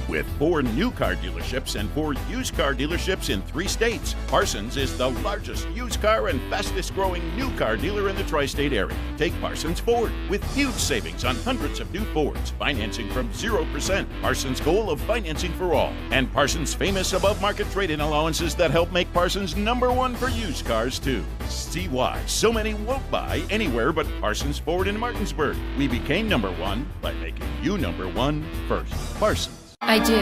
With 4 new car dealerships and 4 used car dealerships in 3 states, Parsons is the largest used car and fastest growing new car dealer in the tri-state area. Take Parsons Ford with huge savings on hundreds of new Fords, financing from 0%, Parsons' goal of financing for all, and Parsons' famous above-market trade-in allowances that help make Parsons #1 for used cars, too. See why so many won't buy anywhere but Parsons Ford in Martinsburg. We became #1 by making you #1 first. Parsons. I do.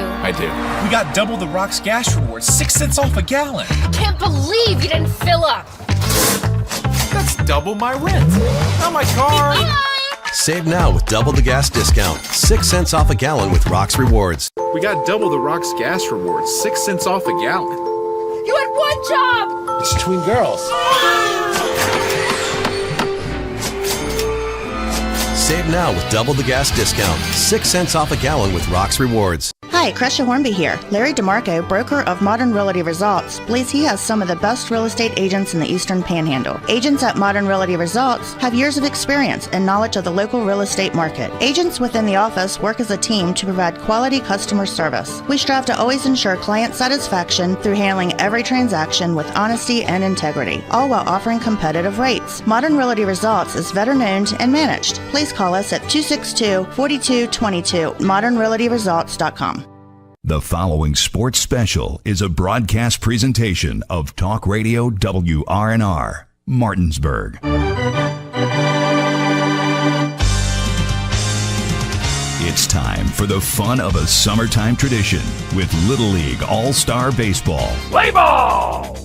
We got double the Rock's gas rewards, 6 cents off a gallon. Can't believe you didn't fill up. That's double my rent. Not my car. Save now with double the gas discount. 6 cents off a gallon with Rock's Rewards. We got double the Rock's gas rewards, 6 cents off a gallon. You had one job. It's between girls. Save now with double the gas discount. 6 cents off a gallon with Rock's Rewards. Hi, Crescia Hornby here. Larry DeMarco, broker of Modern Realty Results, believes he has some of the best real estate agents in the Eastern Panhandle. Agents at Modern Realty Results have years of experience and knowledge of the local real estate market. Agents within the office work as a team to provide quality customer service. We strive to always ensure client satisfaction through handling every transaction with honesty and integrity, all while offering competitive rates. Modern Realty Results is veteran-owned and managed. Please call us at 262-4222, modernrealtyresults.com. The following sports special is a broadcast presentation of Talk Radio WRNR, Martinsburg. It's time for the fun of a summertime tradition with Little League All-Star Baseball. Play ball!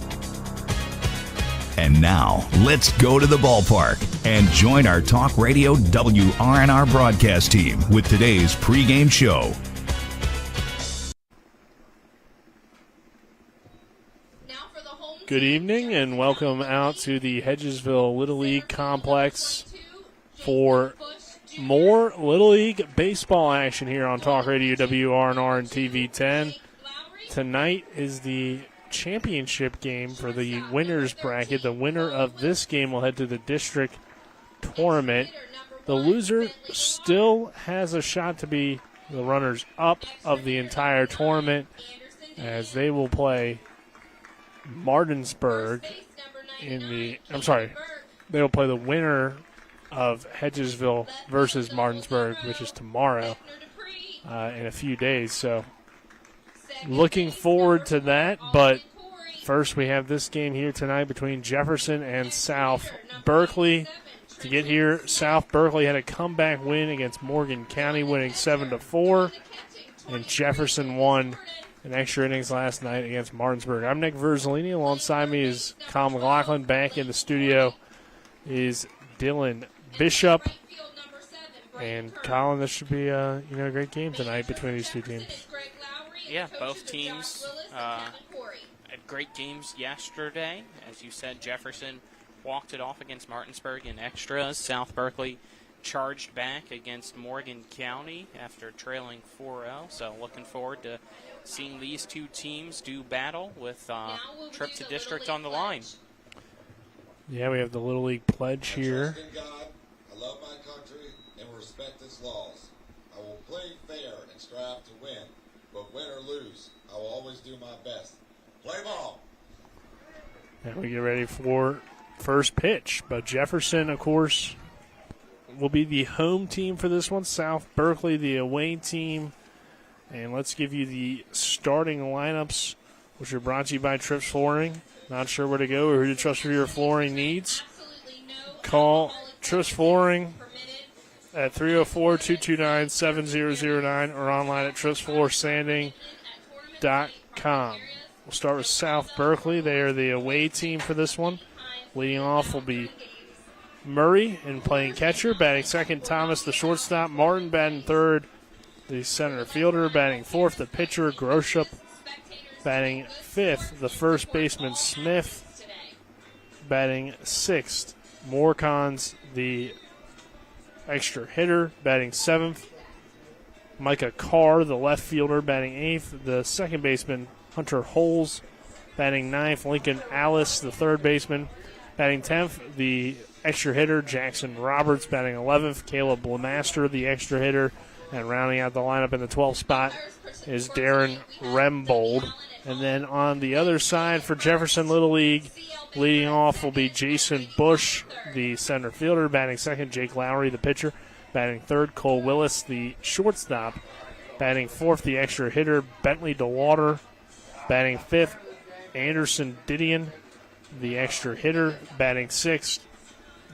And now, let's go to the ballpark and join our Talk Radio WRNR broadcast team with today's pregame show. Good evening and welcome out to the Hedgesville Little League Complex for more Little League baseball action here on Talk Radio WRNR and TV10. Tonight is the championship game for the winners bracket. The winner of this game will head to the district tournament. The loser still has a shot to be the runners-up of the entire tournament as they will play Martinsburg they will play the winner of Hedgesville versus Martinsburg, which is tomorrow in a few days. So looking forward to that, but first we have this game here tonight between Jefferson and South Berkeley. To get here, South Berkeley had a comeback win against Morgan County, winning 7-4, and Jefferson won in extra innings last night against Martinsburg. I'm Nick Verzolini. Alongside me is Kyle McLaughlin. Back in the studio is Dylan Bishop. And Colin, this should be a great game tonight between these two teams. Yeah, both teams had great games yesterday. As you said, Jefferson walked it off against Martinsburg in extras. South Berkeley charged back against Morgan County after trailing 4-0. So looking forward to seeing these two teams do battle with trip to district on the line. Yeah, we have the Little League pledge here. God, I love my country and respect its laws. I will play fair and strive to win, but win or lose, I will always do my best. Play ball! And we get ready for first pitch. But Jefferson, of course, will be the home team for this one. South Berkeley, the away team. And let's give you the starting lineups, which are brought to you by Trips Flooring. Not sure where to go or who to trust for your flooring needs? Call Trips Flooring at 304-229-7009 or online at tripsfloorsanding.com. We'll start with South Berkeley. They are the away team for this one. Leading off will be Murray and playing catcher. Batting second, Thomas, the shortstop. Martin batting third, the center fielder. Batting fourth, the pitcher, Groshup. Batting fifth, the first baseman, Smith. Batting sixth, Morcons, the extra hitter. Batting seventh, Micah Carr, the left fielder. Batting eighth, the second baseman, Hunter Holes. Batting ninth, Lincoln Alice, the third baseman. Batting 10th, the extra hitter, Jackson Roberts. Batting 11th, Caleb Lemaster, the extra hitter. And rounding out the lineup in the 12th spot is Darren Rembold. And then on the other side for Jefferson Little League, leading off will be Jason Bush, the center fielder. Batting second, Jake Lowry, the pitcher. Batting third, Cole Willis, the shortstop. Batting fourth, the extra hitter, Bentley DeWater. Batting fifth, Anderson Didion, the extra hitter. Batting sixth,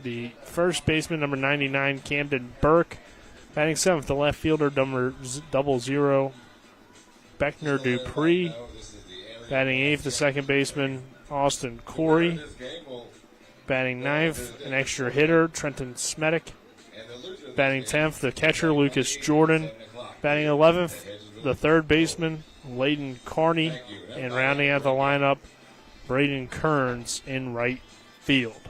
the first baseman, number 99, Camden Burke. Batting seventh, the left fielder, number 00, Beckner Dupree. Batting eighth, the second baseman, Austin Corey. Batting ninth, an extra hitter, Trenton Smedick. Batting 10th, the catcher, Lucas Jordan. Batting 11th, the third baseman, Layden Carney. And rounding out the lineup, Braden Kearns in right field.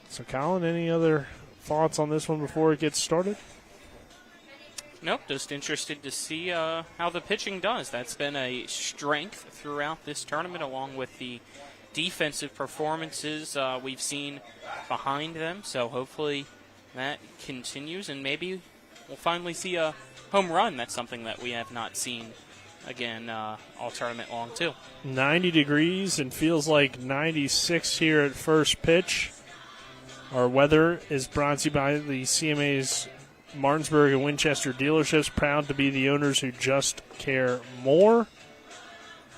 So, Colin, any other thoughts on this one before it gets started? Nope, just interested to see how the pitching does. That's been a strength throughout this tournament, along with the defensive performances we've seen behind them. So hopefully that continues, and maybe we'll finally see a home run. That's something that we have not seen, again, all tournament long, too. 90 degrees and feels like 96 here at first pitch. Our weather is brought to you by the CMA's Martinsburg and Winchester dealerships, proud to be the owners who just care more.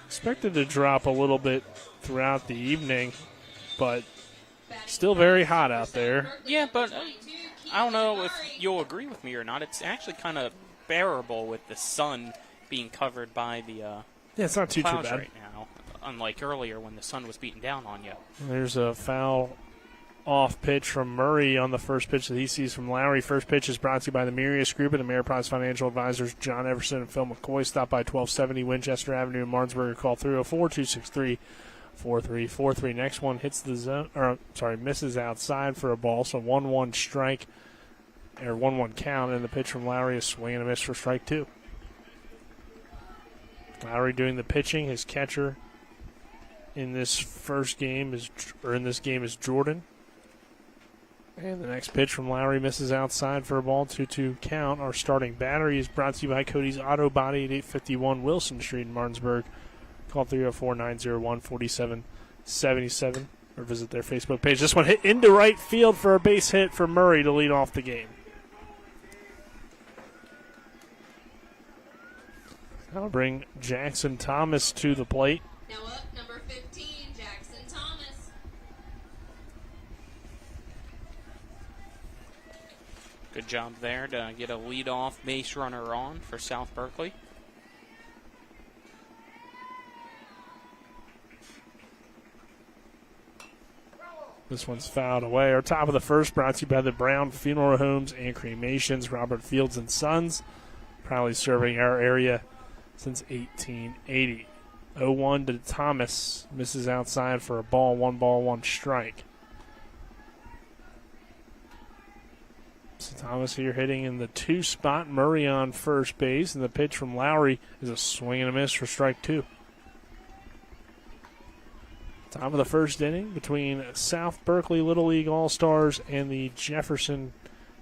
Expected to drop a little bit throughout the evening, but still very hot out there. Yeah, but I don't know if you'll agree with me or not. It's actually kind of bearable with the sun being covered by the it's not too clouds bad right now, unlike earlier when the sun was beating down on you. There's a foul off pitch from Murray on the first pitch that he sees from Lowry. First pitch is brought to you by the Mirius Group and the Ameriprise Financial Advisors, John Everson and Phil McCoy. Stop by 1270 Winchester Avenue in Martinsburg. Call 304-263-4343. Next one hits the zone, misses outside for a ball. So 1-1 strike, or 1-1 count, and the pitch from Lowry is swing and a miss for strike two. Lowry doing the pitching. His catcher in this game is Jordan. And the next pitch from Lowry misses outside for a ball, 2-2 count. Our starting battery is brought to you by Cody's Auto Body at 851 Wilson Street in Martinsburg. Call 304-901-4777 or visit their Facebook page. This one hit into right field for a base hit for Murray to lead off the game. That'll bring Jackson Thomas to the plate. Now up, number 15, Jackson Thomas. Good job there to get a leadoff base runner on for South Berkeley. This one's fouled away. Our top of the first brought to you by the Brown Funeral Homes and Cremations, Robert Fields and Sons, proudly serving our area since 1880. 0-1 to Thomas, misses outside for a ball, 1 strike. So Thomas here hitting in the 2 spot, Murray on first base, and the pitch from Lowry is a swing and a miss for strike 2. Top of the first inning between South Berkeley Little League All-Stars and the Jefferson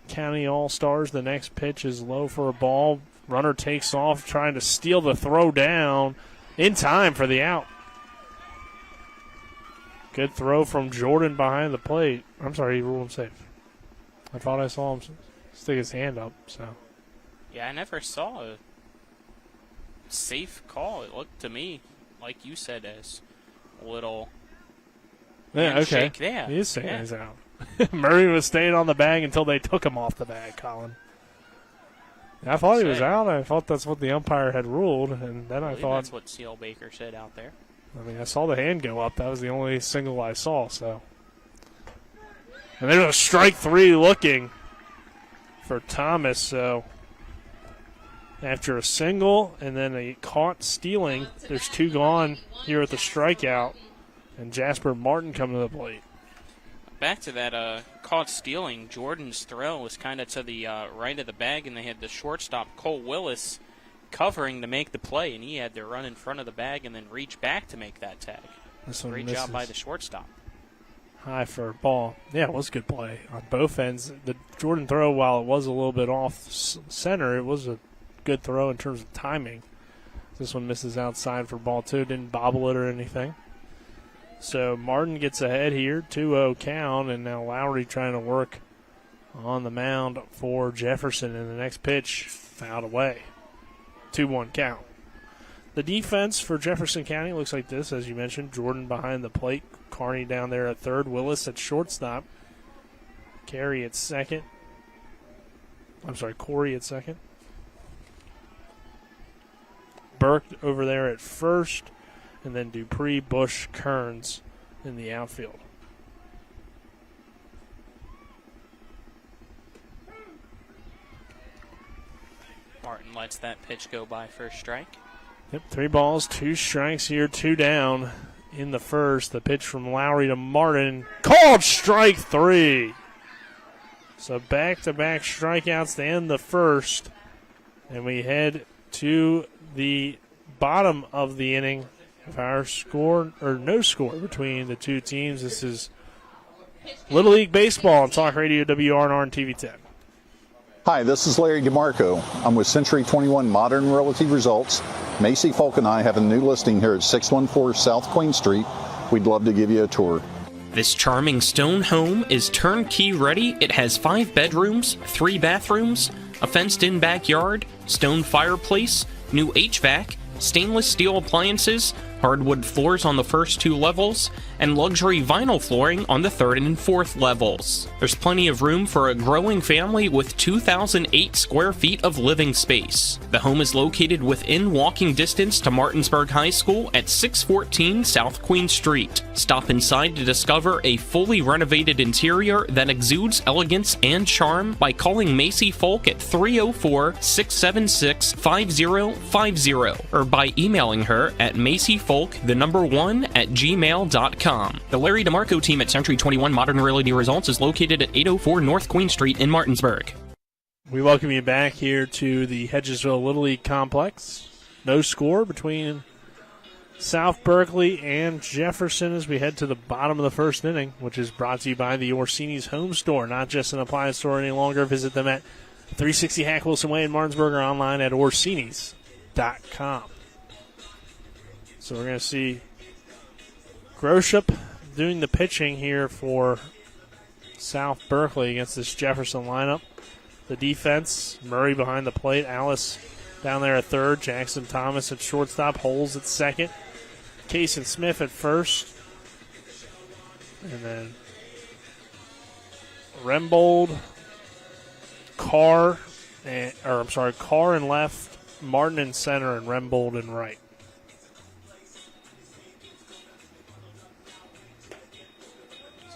County All-Stars. The next pitch is low for a ball. Runner takes off, trying to steal the throw down in time for the out. Good throw from Jordan behind the plate. I'm sorry, he ruled him safe. I thought I saw him stick his hand up. So. Yeah, I never saw a safe call. It looked to me, like you said, as a little handshake. Okay. Yeah, he is saying he's out. Murray was staying on the bag until they took him off the bag, Colin. I thought he was out. I thought that's what the umpire had ruled, and then I thought that's what Seal Baker said out there. I mean, I saw the hand go up. That was the only single I saw. So, and there's a strike 3 looking for Thomas. So, after a single and then a caught stealing, there's 2 gone here at the strikeout, and Jasper Martin coming to the plate. Back to that caught stealing, Jordan's throw was kind of to the right of the bag, and they had the shortstop, Cole Willis, covering to make the play, and he had to run in front of the bag and then reach back to make that tag. Great job by the shortstop. high for a ball. Yeah, it was a good play on both ends. The Jordan throw, while it was a little bit off center, it was a good throw in terms of timing. This one misses outside for ball 2. Didn't bobble it or anything. So Martin gets ahead here, 2-0 count, and now Lowry trying to work on the mound for Jefferson. And the next pitch fouled away. 2-1 count. The defense for Jefferson County looks like this, as you mentioned. Jordan behind the plate, Carney down there at third, Willis at shortstop, Corey at second. Burke over there at first, and then Dupree, Bush, Kearns in the outfield. Martin lets that pitch go by for a strike. Yep, 3 balls, 2 strikes here, 2 down in the first. The pitch from Lowry to Martin, called strike 3. So back-to-back strikeouts to end the first, and we head to the bottom of the inning of our score, or no score, between the two teams. This is Little League Baseball on Talk Radio WRNR and TV 10. Hi, this is Larry DeMarco. I'm with Century 21 Modern Realty Results. Macy Folk and I have a new listing here at 614 South Queen Street. We'd love to give you a tour. This charming stone home is turnkey ready. It has 5 bedrooms, 3 bathrooms, a fenced-in backyard, stone fireplace, new HVAC, stainless steel appliances, hardwood floors on the first 2 levels, and luxury vinyl flooring on the 3rd and 4th levels. There's plenty of room for a growing family with 2,008 square feet of living space. The home is located within walking distance to Martinsburg High School at 614 South Queen Street. Stop inside to discover a fully renovated interior that exudes elegance and charm by calling Macy Folk at 304-676-5050 or by emailing her at macyfolk1@gmail.com. The Larry DeMarco team at Century 21 Modern Realty Results is located at 804 North Queen Street in Martinsburg. We welcome you back here to the Hedgesville Little League Complex. No score between South Berkeley and Jefferson as we head to the bottom of the first inning, which is brought to you by the Orsini's Home Store, not just an appliance store any longer. Visit them at 360 Hack Wilson Way in Martinsburg or online at Orsinis.com. So we're going to see Groshop doing the pitching here for South Berkeley against this Jefferson lineup. The defense, Murray behind the plate, Alice down there at third, Jackson Thomas at shortstop, Holes at second, Cason Smith at first, and then Rembold, Carr in left, Martin in center, and Rembold in right.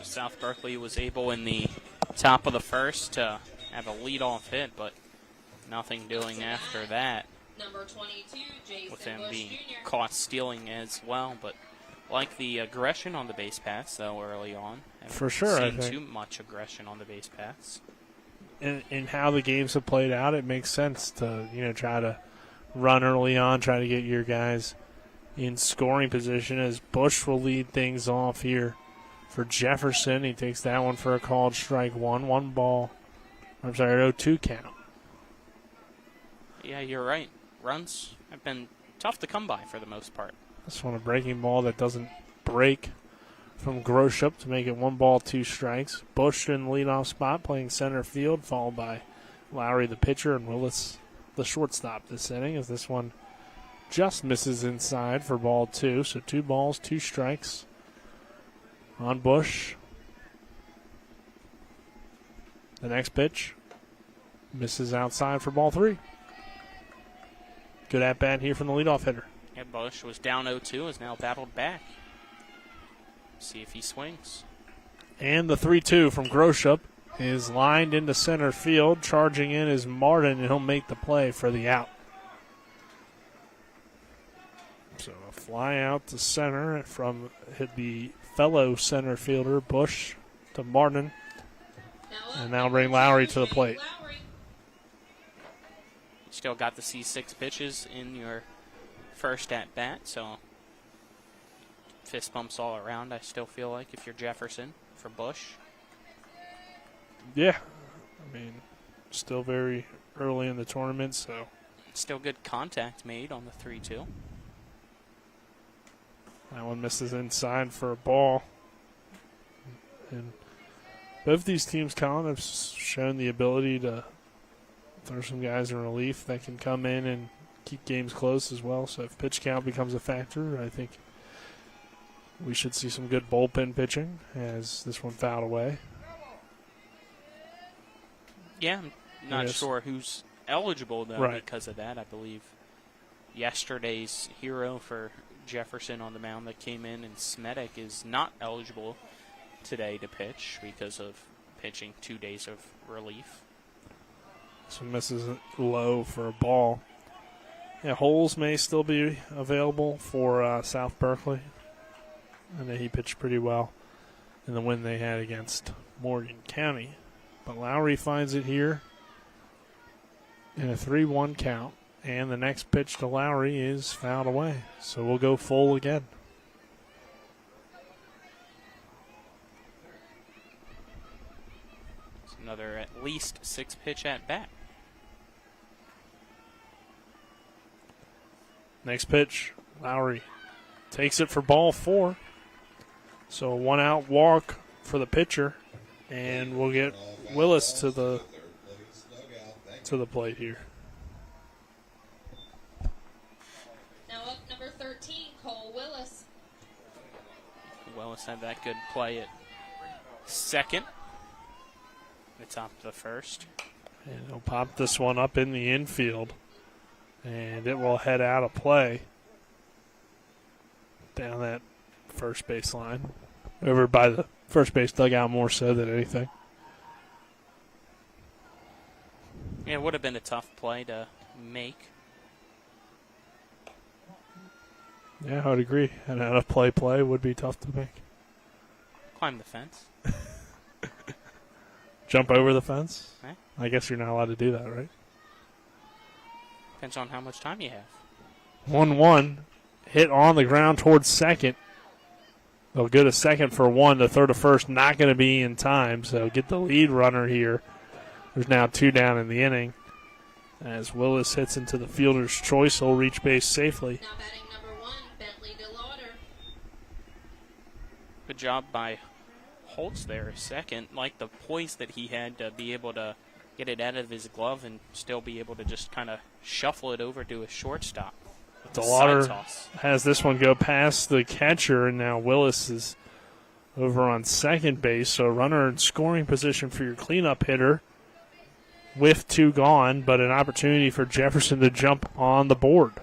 South Berkeley was able in the top of the first to have a leadoff hit, but nothing doing after that. Number 22, Jason with him Bush being Jr. caught stealing as well. But like the aggression on the base paths, though, early on. For sure, I seen think. too much aggression on the base paths. In how the games have played out, it makes sense to try to run early on, try to get your guys in scoring position as Bush will lead things off here. For Jefferson, he takes that one for a called strike 1. 0-2 count. Yeah, you're right. Runs have been tough to come by for the most part. This one a breaking ball that doesn't break from Groshop to make it 1-2 strikes. Bush in the leadoff spot playing center field, followed by Lowry the pitcher and Willis the shortstop this inning, as this one just misses inside for ball 2. So 2 balls, 2 strikes on Bush. The next pitch misses outside for ball 3. Good at bat here from the leadoff hitter. Yeah, Bush was down 0-2, has now battled back. See if he swings. And the 3-2 from Groshop is lined into center field. Charging in is Martin, and he'll make the play for the out. So a fly out to center from the fellow center fielder, Bush, to Martin. And now bring Lowry to the plate. Still got to see 6 pitches in your first at-bat, so fist bumps all around, I still feel like, if you're Jefferson, for Bush. Yeah. I mean, still very early in the tournament, so. Still good contact made on the 3-2. That one misses inside for a ball. And both these teams, Colin, have shown the ability to throw some guys in relief that can come in and keep games close as well. So if pitch count becomes a factor, I think we should see some good bullpen pitching as this one fouled away. Yeah, I'm not sure who's eligible, though, because of that. I believe yesterday's hero for Jefferson on the mound that came in, and Smetic is not eligible today to pitch because of pitching 2 days of relief. So misses it low for a ball. Yeah, holes may still be available for South Berkeley. I know he pitched pretty well in the win they had against Morgan County. But Lowry finds it here in a 3-1 count. And the next pitch to Lowry is fouled away. So we'll go full again. It's another at least 6-pitch at bat. Next pitch, Lowry takes it for ball 4. So a 1-out walk for the pitcher. And we'll get Willis to the plate here. Now up number 13, Cole Willis. Willis had that good play at second. It's up the first. And he'll pop this one up in the infield. And it will head out of play down that first base line. Over by the first base dugout more so than anything. Yeah, it would have been a tough play to make. Yeah, I would agree. An out-of-play would be tough to make. Climb the fence. Jump over the fence? Eh? I guess you're not allowed to do that, right? Depends on how much time you have. 1-1. Hit on the ground towards second. They'll go to second for 1. The third to first not going to be in time, so get the lead runner here. There's now 2 down in the inning. As Willis hits into the fielder's choice, he'll reach base safely. Now batting number 1, Bentley DeLauder. Good job by Holtz there, second. Like the poise that he had to be able to get it out of his glove and still be able to just kind of shuffle it over to a shortstop. DeLauder has this one go past the catcher, and now Willis is over on second base. So runner in scoring position for your cleanup hitter with 2 gone, but an opportunity for Jefferson to jump on the board.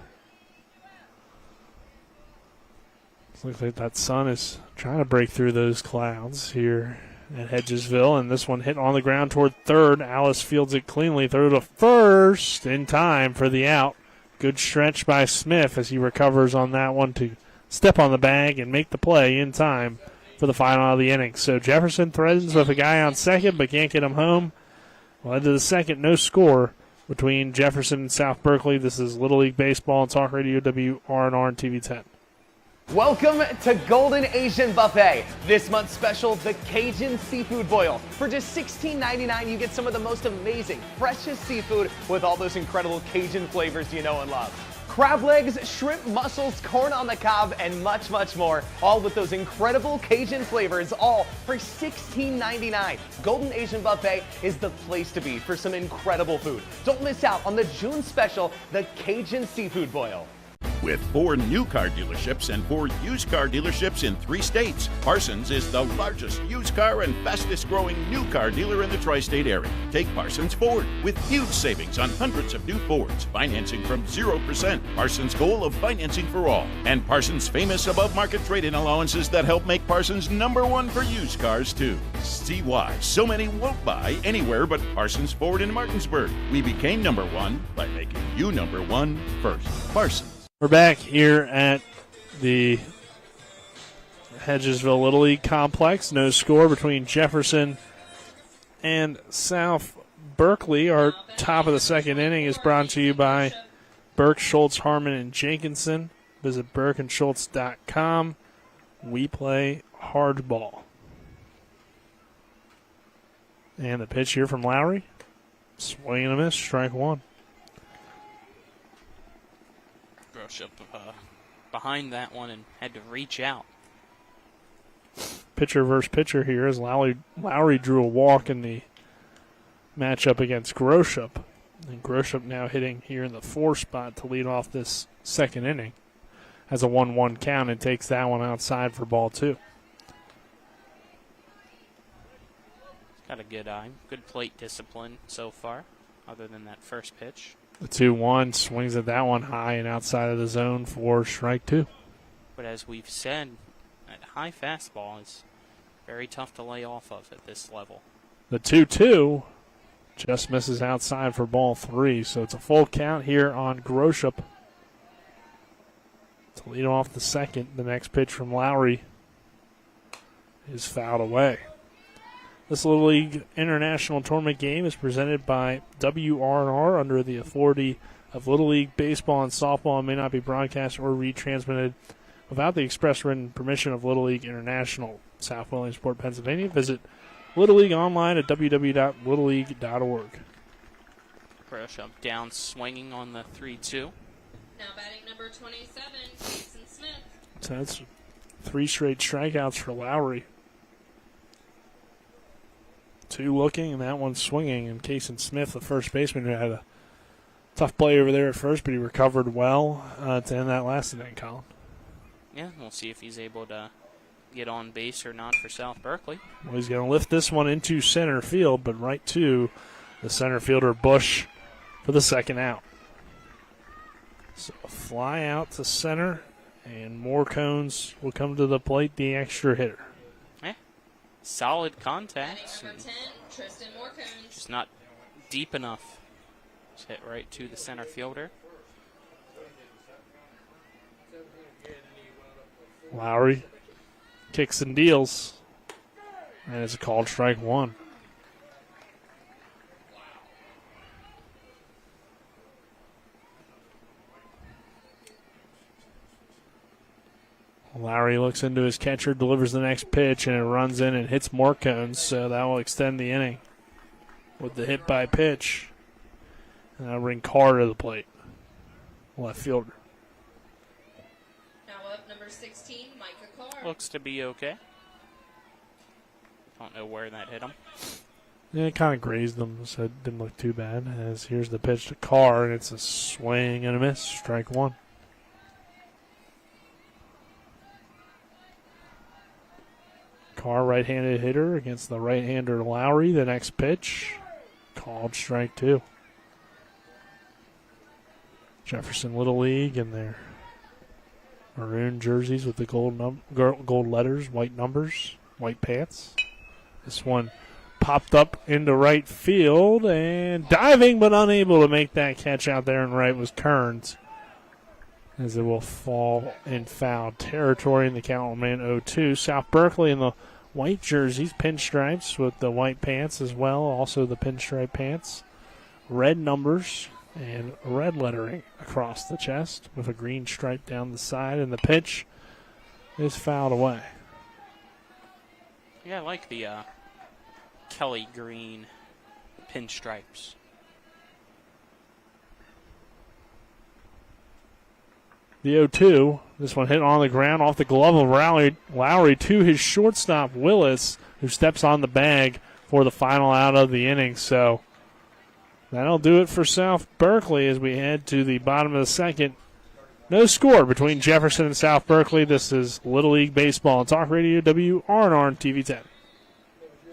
Looks like that sun is trying to break through those clouds here at Hedgesville, and this one hit on the ground toward third. Alice fields it cleanly, throw to first in time for the out. Good stretch by Smith as he recovers on that one to step on the bag and make the play in time for the final of the inning. So Jefferson threatens with a guy on second but can't get him home. Well, into the second, no score between Jefferson and South Berkeley. This is Little League Baseball and Talk Radio WRNR and TV 10. Welcome to Golden Asian Buffet. This month's special, the Cajun Seafood Boil. For just $16.99, you get some of the most amazing, freshest seafood with all those incredible Cajun flavors you know and love. Crab legs, shrimp, mussels, corn on the cob, and much, much more. All with those incredible Cajun flavors, all for $16.99. Golden Asian Buffet is the place to be for some incredible food. Don't miss out on the June special, the Cajun Seafood Boil. With 4 new car dealerships and 4 used car dealerships in 3 states, Parsons is the largest used car and fastest growing new car dealer in the tri-state area. Take Parsons Ford with huge savings on hundreds of new Fords, financing from 0%. Parsons' goal of financing for all, and Parsons' famous above-market trade-in allowances that help make Parsons #1 for used cars too. See why so many won't buy anywhere but Parsons Ford in Martinsburg. We became #1 by making you #1 first. Parsons. We're back here at the Hedgesville Little League Complex. No score between Jefferson and South Berkeley. Our top of the second inning is brought to you by Burke, Schultz, Harmon, and Jenkinson. Visit burkeandschultz.com. We play hardball. And the pitch here from Lowry. Swing and a miss, strike one. Groshop behind that one and had to reach out. Pitcher versus pitcher here as Lowry drew a walk in the matchup against Groshop. And Groshop now hitting here in the 4 spot to lead off this second inning. Has a 1-1 count and takes that one outside for ball 2. Got a good eye. Good plate discipline so far, other than that first pitch. The 2-1 swings at that one high and outside of the zone for strike 2. But as we've said, that high fastball is very tough to lay off of at this level. The 2-2 just misses outside for ball 3, so it's a full count here on Groshop. To lead off the second, the next pitch from Lowry is fouled away. This Little League International Tournament game is presented by WRNR under the authority of Little League Baseball and Softball and may not be broadcast or retransmitted without the express written permission of Little League International, South Williamsport, Pennsylvania. Visit Little League online at www.littleleague.org. Groshop down swinging on the 3-2. Now batting number 27, Jason Smith. So that's 3 straight strikeouts for Lowry. 2 looking, and that one swinging. And Cason Smith, the first baseman, who had a tough play over there at first, but he recovered well to end that last inning, Colin. Yeah, we'll see if he's able to get on base or not for South Berkeley. Well, he's going to lift this one into center field, but right to the center fielder, Bush, for the second out. So a fly out to center, and Moorcones will come to the plate, the extra hitter. Solid contact. Batting number 10, Tristan Moorcones. Just not deep enough. Just hit right to the center fielder. Lowry kicks and deals, and it's a called strike 1. Lowry looks into his catcher, delivers the next pitch, and it runs in and hits Moorcones, so that will extend the inning with the hit by pitch. And that'll bring Carr to the plate, left fielder. Now up number 16, Micah Carr. Looks to be okay. Don't know where that hit him. Yeah, it kind of grazed him, so it didn't look too bad. As here's the pitch to Carr, and it's a swing and a miss, strike 1. Carr, right-handed hitter against the right-hander Lowry. The next pitch, called strike 2. Jefferson Little League in their maroon jerseys with the gold letters, white numbers, white pants. This one popped up into right field, and diving but unable to make that catch out there in right was Kearns, as it will fall in foul territory, and the count will remain 0-2. South Berkeley in the white jerseys, pinstripes with the white pants as well, also the pinstripe pants. Red numbers and red lettering across the chest with a green stripe down the side, and the pitch is fouled away. Yeah, I like the Kelly green pinstripes. The 0-2, this one hit on the ground off the glove of Lowry to his shortstop, Willis, who steps on the bag for the final out of the inning. So that'll do it for South Berkeley as we head to the bottom of the second. No score between Jefferson and South Berkeley. This is Little League Baseball on Talk Radio WRNR and TV 10.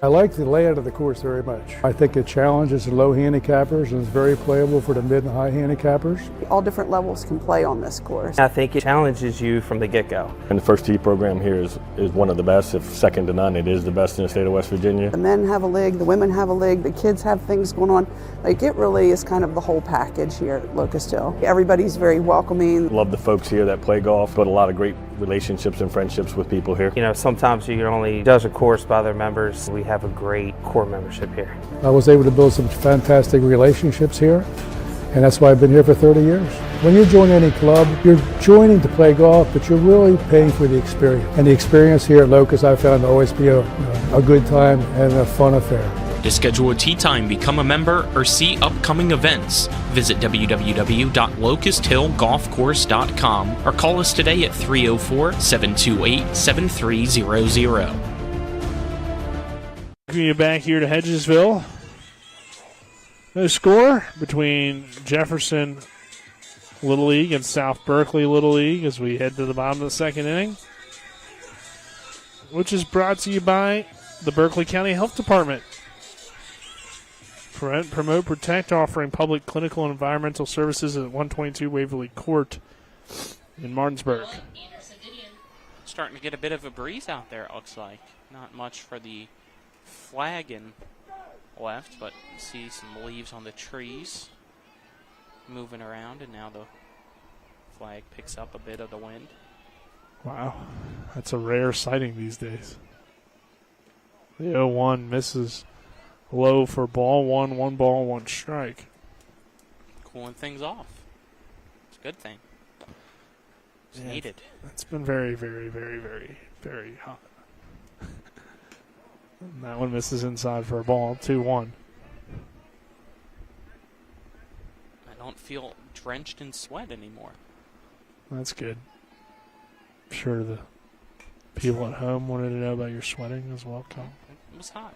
I like the layout of the course very much. I think it challenges the low handicappers and is very playable for the mid and high handicappers. All different levels can play on this course. I think it challenges you from the get-go. And the first tee program here is one of the best, if second to none. It is the best in the state of West Virginia. The men have a league, the women have a league, the kids have things going on. Like, it really is kind of the whole package here at Locust Hill. Everybody's very welcoming. Love the folks here that play golf, but a lot of great relationships and friendships with people here. You know, sometimes you can only judge a course by their members. We have a great core membership here. I was able to build some fantastic relationships here, and that's why I've been here for 30 years. When you join any club, you're joining to play golf, but you're really paying for the experience. And the experience here at Locust I found to always be a good time and a fun affair. To schedule a tea time, become a member, or see upcoming events, visit www.locusthillgolfcourse.com or call us today at 304-728-7300. Bringing you back here to Hedgesville. No score between Jefferson Little League and South Berkeley Little League as we head to the bottom of the second inning, which is brought to you by the Berkeley County Health Department. Prevent, Promote, Protect, offering public clinical and environmental services at 122 Waverly Court in Martinsburg. Starting to get a bit of a breeze out there, it looks like. Not much for the flagging left, but see some leaves on the trees moving around, and now the flag picks up a bit of the wind. Wow, that's a rare sighting these days. The 0-1 misses low for ball one, 1 ball, 1 strike. Cooling things off. It's a good thing. It's needed. It's been very, very, very, very, very hot. And that one misses inside for a ball, 2-1. I don't feel drenched in sweat anymore. That's good. I'm sure the people at home wanted to know about your sweating as well, Kyle. It was hot.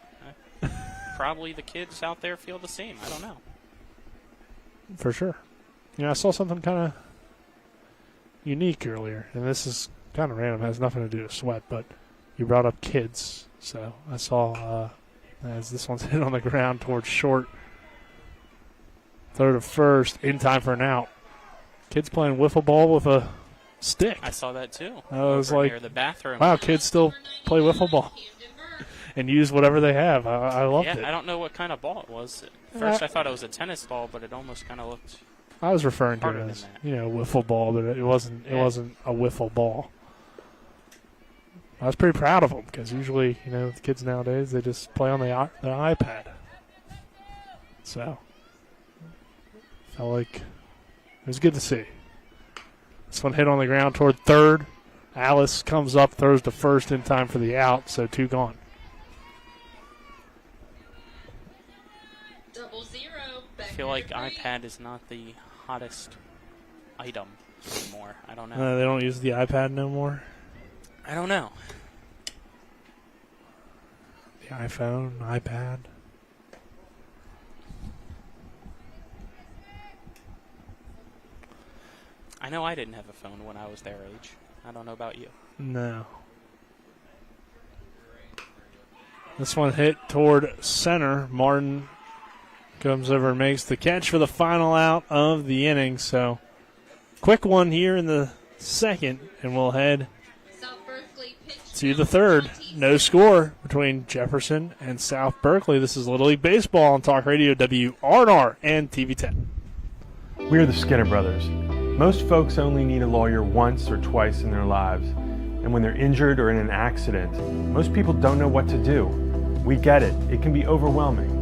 Probably the kids out there feel the same. I don't know. For sure. I saw something kind of unique earlier, and this is kind of random. It has nothing to do with sweat, but you brought up kids. So I saw as this one's hit on the ground towards short, third to first, in time for an out. Kids playing wiffle ball with a stick. I saw that too. I was Over like, near the bathroom. wow, kids still play wiffle ball and use whatever they have. I loved it. I don't know what kind of ball it was. At first I thought it was a tennis ball, but it almost kind of looked. I was referring to harder it than as that. wiffle ball, but it wasn't. It wasn't a wiffle ball. I was pretty proud of them because usually, the kids nowadays they just play on their iPad. So felt like it was good to see. This one hit on the ground toward third. Alice comes up, throws to first in time for the out, so 2 gone. I feel like iPad is not the hottest item anymore. I don't know. They don't use the iPad no more? I don't know. The iPhone, iPad. I know I didn't have a phone when I was their age. I don't know about you. No. This one hit toward center. Martin comes over and makes the catch for the final out of the inning. So, quick one here in the second, and we'll head to the third. No score between Jefferson and South Berkeley. This is Little League Baseball on Talk Radio WRNR and TV10. We're the Skinner Brothers. Most folks only need a lawyer once or twice in their lives. And when they're injured or in an accident, most people don't know what to do. We get it. It can be overwhelming.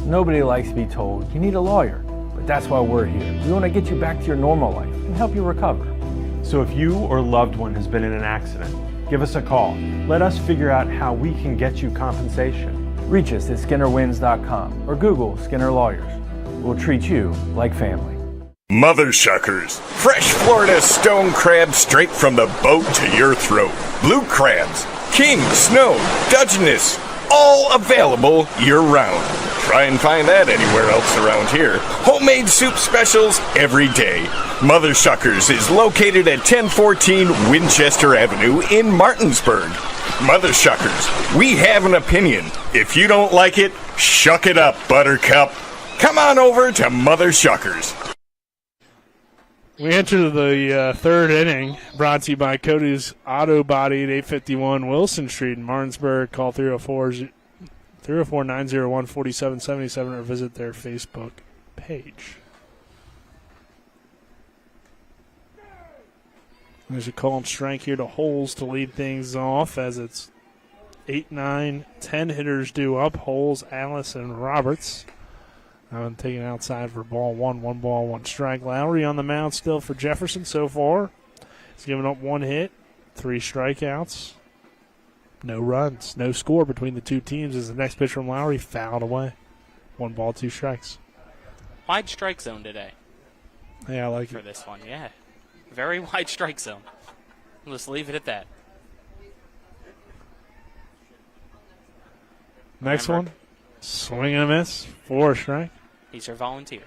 Nobody likes to be told you need a lawyer, but that's why we're here. We want to get you back to your normal life and help you recover. So if you or a loved one has been in an accident, give us a call. Let us figure out how we can get you compensation. Reach us at SkinnerWins.com or Google Skinner Lawyers. We'll treat you like family. Mother Shuckers. Fresh Florida stone crab straight from the boat to your throat. Blue crabs, king, snow, Dungeness, all available year-round. Try and find that anywhere else around here. Homemade soup specials every day. Mother Shuckers is located at 1014 Winchester Avenue in Martinsburg. Mother Shuckers, we have an opinion. If you don't like it, shuck it up, Buttercup. Come on over to Mother Shuckers. We enter the third inning, brought to you by Cody's Auto Body at 851 Wilson Street in Martinsburg. Call 304-901-4777 or visit their Facebook page. There's a called strike here to Holes to lead things off as it's 8, 9, 10 hitters due up. Holes, Alice, and Roberts. Taken outside for ball one, 1 ball, 1 strike. Lowry on the mound still for Jefferson so far. He's given up 1 hit, 3 strikeouts. No runs, no score between the two teams as the next pitch from Lowry fouled away. 1 ball, 2 strikes. Wide strike zone today. Yeah, I like for it. this one, yeah. Very wide strike zone. We'll just leave it at that. Next one, swing and a miss, 4 strike. These are volunteers.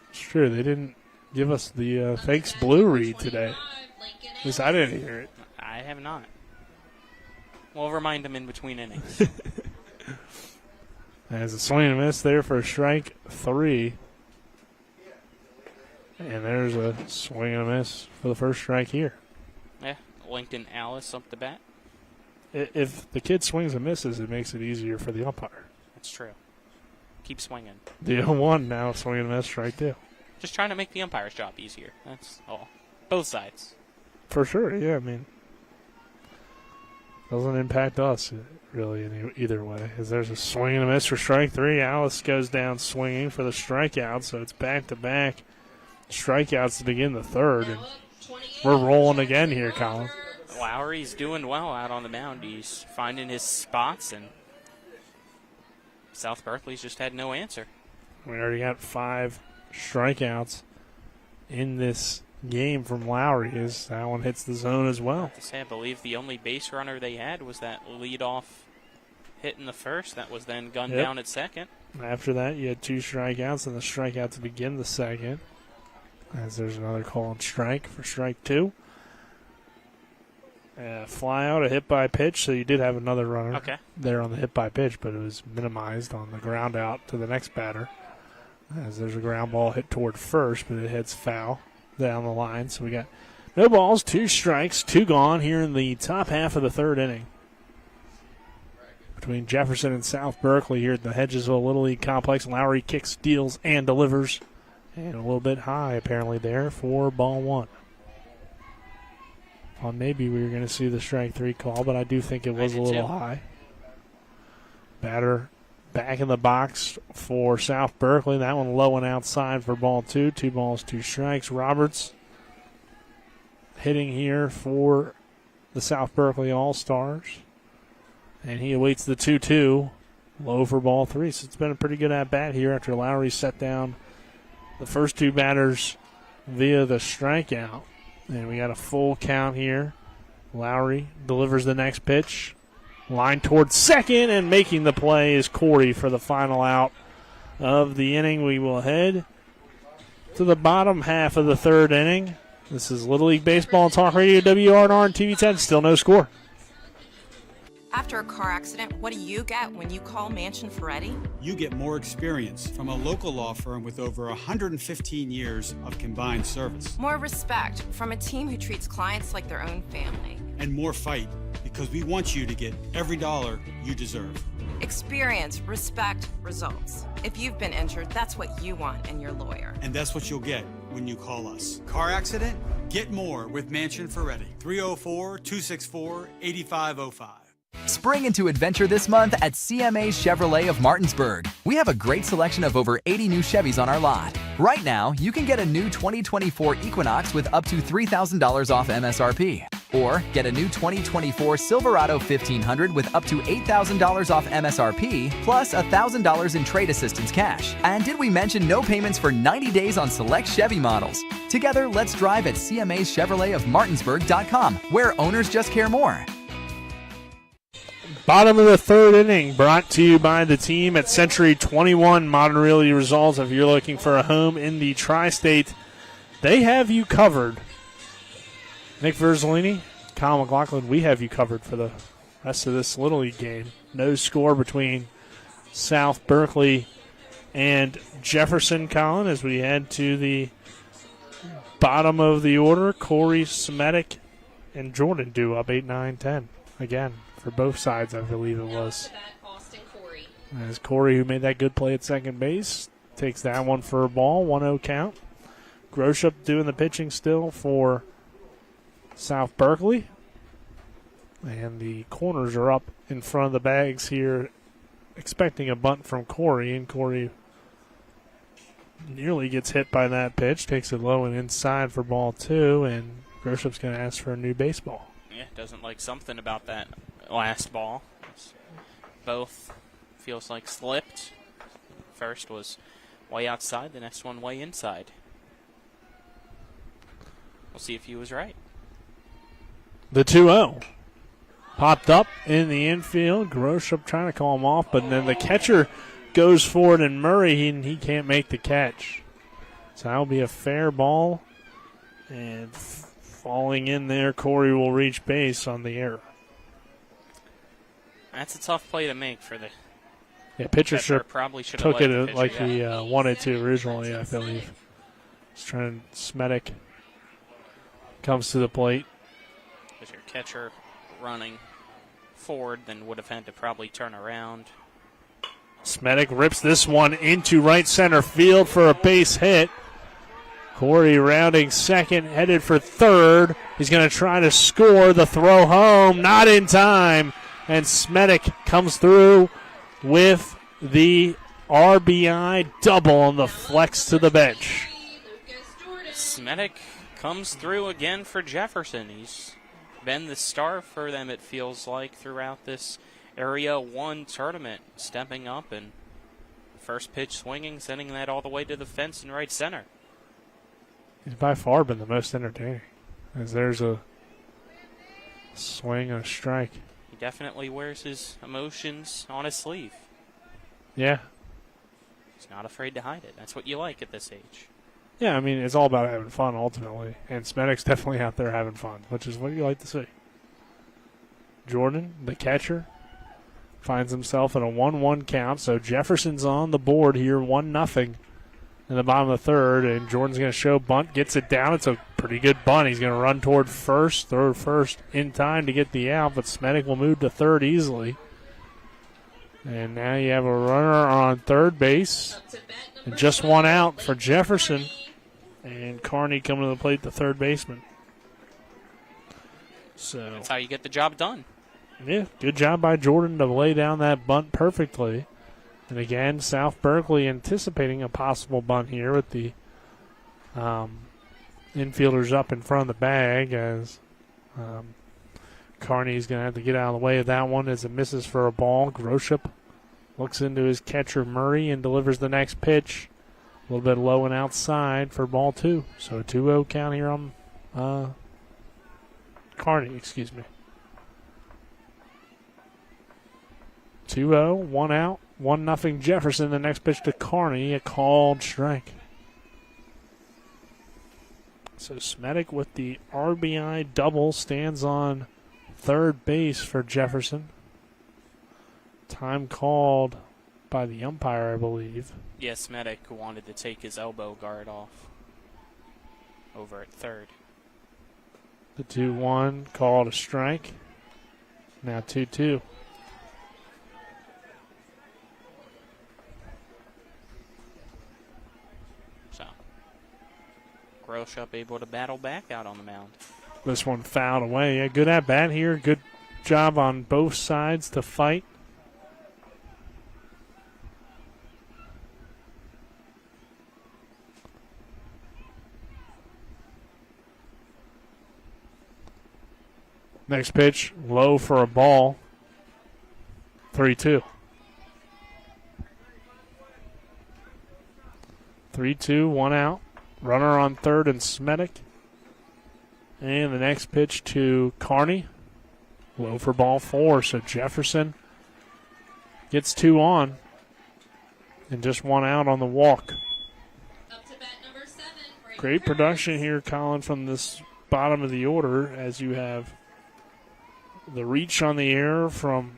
It's true, they didn't give us the fakes blue read today. At least I didn't hear it. I have not. We'll remind them in between innings. As a swing and a miss there for strike 3. And there's a swing and a miss for the first strike here. Yeah, Lincoln Alice up the bat. If the kid swings and misses, it makes it easier for the umpire. That's true. Keep swinging. The 0-1 now, swing and a miss, strike 2. Just trying to make the umpire's job easier. That's all. Both sides. For sure, yeah. I mean, doesn't impact us really either way. As there's a swing and a miss for strike 3. Alice goes down swinging for the strikeout, so it's back-to-back strikeouts to begin the third. And we're rolling again here, Colin. Lowry's doing well out on the mound. He's finding his spots, and South Berkeley's just had no answer. We already got 5 strikeouts in this game from Lowry as that one hits the zone as well. I believe the only base runner they had was that leadoff hit in the first that was then gunned down at second. After that, you had 2 strikeouts and the strikeout to begin the second. As there's another call on strike for strike 2. Fly out, a hit by pitch, so you did have another runner there on the hit by pitch, but it was minimized on the ground out to the next batter. As there's a ground ball hit toward first, but it hits foul down the line. So we got no balls, 2 strikes, 2 gone here in the top half of the third inning. Between Jefferson and South Berkeley here at the Hedgesville Little League Complex. Lowry kicks, steals, and delivers. And a little bit high apparently there for ball 1. Well, maybe we were going to see the strike 3 call, but I do think it was a little high. Batter back in the box for South Berkeley. That one low and outside for ball 2. 2 balls, 2 strikes. Roberts hitting here for the South Berkeley All-Stars. And he awaits the 2-2. Low for ball 3. So it's been a pretty good at-bat here after Lowry set down the first 2 batters via the strikeout. And we got a full count here. Lowry delivers the next pitch. Line towards second, and making the play is Corey for the final out of the inning. We will head to the bottom half of the third inning. This is Little League Baseball and Talk Radio, WRNR and TV 10. Still no score. After a car accident, what do you get when you call Mansion Ferretti? You get more experience from a local law firm with over 115 years of combined service. More respect from a team who treats clients like their own family. And more fight, because we want you to get every dollar you deserve. Experience, respect, results. If you've been injured, that's what you want in your lawyer. And that's what you'll get when you call us. Car accident? Get more with Mansion Ferretti. 304-264-8505. Spring into adventure this month at CMA Chevrolet of Martinsburg. We have a great selection of over 80 new Chevys on our lot. Right now, you can get a new 2024 Equinox with up to $3,000 off MSRP. Or get a new 2024 Silverado 1500 with up to $8,000 off MSRP, plus $1,000 in trade assistance cash. And did we mention no payments for 90 days on select Chevy models? Together, let's drive at CMAChevroletofMartinsburg.com, where owners just care more. Bottom of the third inning, brought to you by the team at Century 21 Modern Realty Results. If you're looking for a home in the tri-state, they have you covered. Nick Verzolini, Kyle McLaughlin, we have you covered for the rest of this Little League game. No score between South Berkeley and Jefferson, Colin, as we head to the bottom of the order. Corey, Semitic, and Jordan do up 8, 9, 10 again. For both sides, I believe it was. As Corey, who made that good play at second base, takes that one for a ball, 1-0 count. Groshup doing the pitching still for South Berkeley. And the corners are up in front of the bags here, expecting a bunt from Corey, and Corey nearly gets hit by that pitch, takes it low and inside for ball 2, and Groshup's going to ask for a new baseball. Yeah, doesn't like something about that last ball. Both feels like slipped. First was way outside, the next one way inside. We'll see if he was right. The 2-0 popped up in the infield. Groshop trying to call him off, but then the catcher goes for it, and Murray, he can't make the catch. So that'll be a fair ball. And falling in there, Corey will reach base on the error. That's a tough play to make for the pitcher probably should took have it like he wanted to originally, I believe. He's trying. Smetic comes to the plate. If your catcher running forward, then would have had to probably turn around. Smetic rips this one into right center field for a base hit. Corey rounding second, headed for third. He's going to try to score. The throw home, not in time. And Smetic comes through with the RBI double on the flex to the bench. Smetic comes through again for Jefferson. He's been the star for them, it feels like, throughout this Area 1 tournament. Stepping up and first pitch swinging, sending that all the way to the fence in right center. He's by far been the most entertaining, as there's a swing and a strike. He definitely wears his emotions on his sleeve. Yeah. He's not afraid to hide it. That's what you like at this age. Yeah, I mean, it's all about having fun ultimately, and Smedic's definitely out there having fun, which is what you like to see. Jordan, the catcher, finds himself in a 1-1 count, so Jefferson's on the board here, 1-0 in the bottom of the third, and Jordan's going to show bunt, gets it down. It's a pretty good bunt. He's going to run toward first, throw first in time to get the out, but Smedic will move to third easily. And now you have a runner on third base, and just one out for Jefferson, and Carney coming to the plate, the third baseman. So that's how you get the job done. Yeah, good job by Jordan to lay down that bunt perfectly. And again, South Berkeley anticipating a possible bunt here with the infielders up in front of the bag, as Carney's going to have to get out of the way of that one as it misses for a ball. Groshop looks into his catcher Murray and delivers the next pitch. A little bit low and outside for ball 2. So a 2-0 count here on Carney, excuse me. 2-0, 1 out, 1-0 Jefferson. The next pitch to Carney, a called strike. So Smedic with the RBI double stands on third base for Jefferson. Time called by the umpire, I believe. Yes, Smedic wanted to take his elbow guard off over at third. The 2-1 called a strike. Now 2-2. So Groshop able to battle back out on the mound. This one fouled away. Yeah, good at bat here. Good job on both sides to fight. Next pitch, low for a ball. 3-2. 3-2, 1 out. Runner on third and Smedic. And the next pitch to Carney. Low for ball 4. So Jefferson gets 2 on. And just 1 out on the walk. Up to bat number 7. Great production here, Colin, from this bottom of the order, as you have the reach on the air from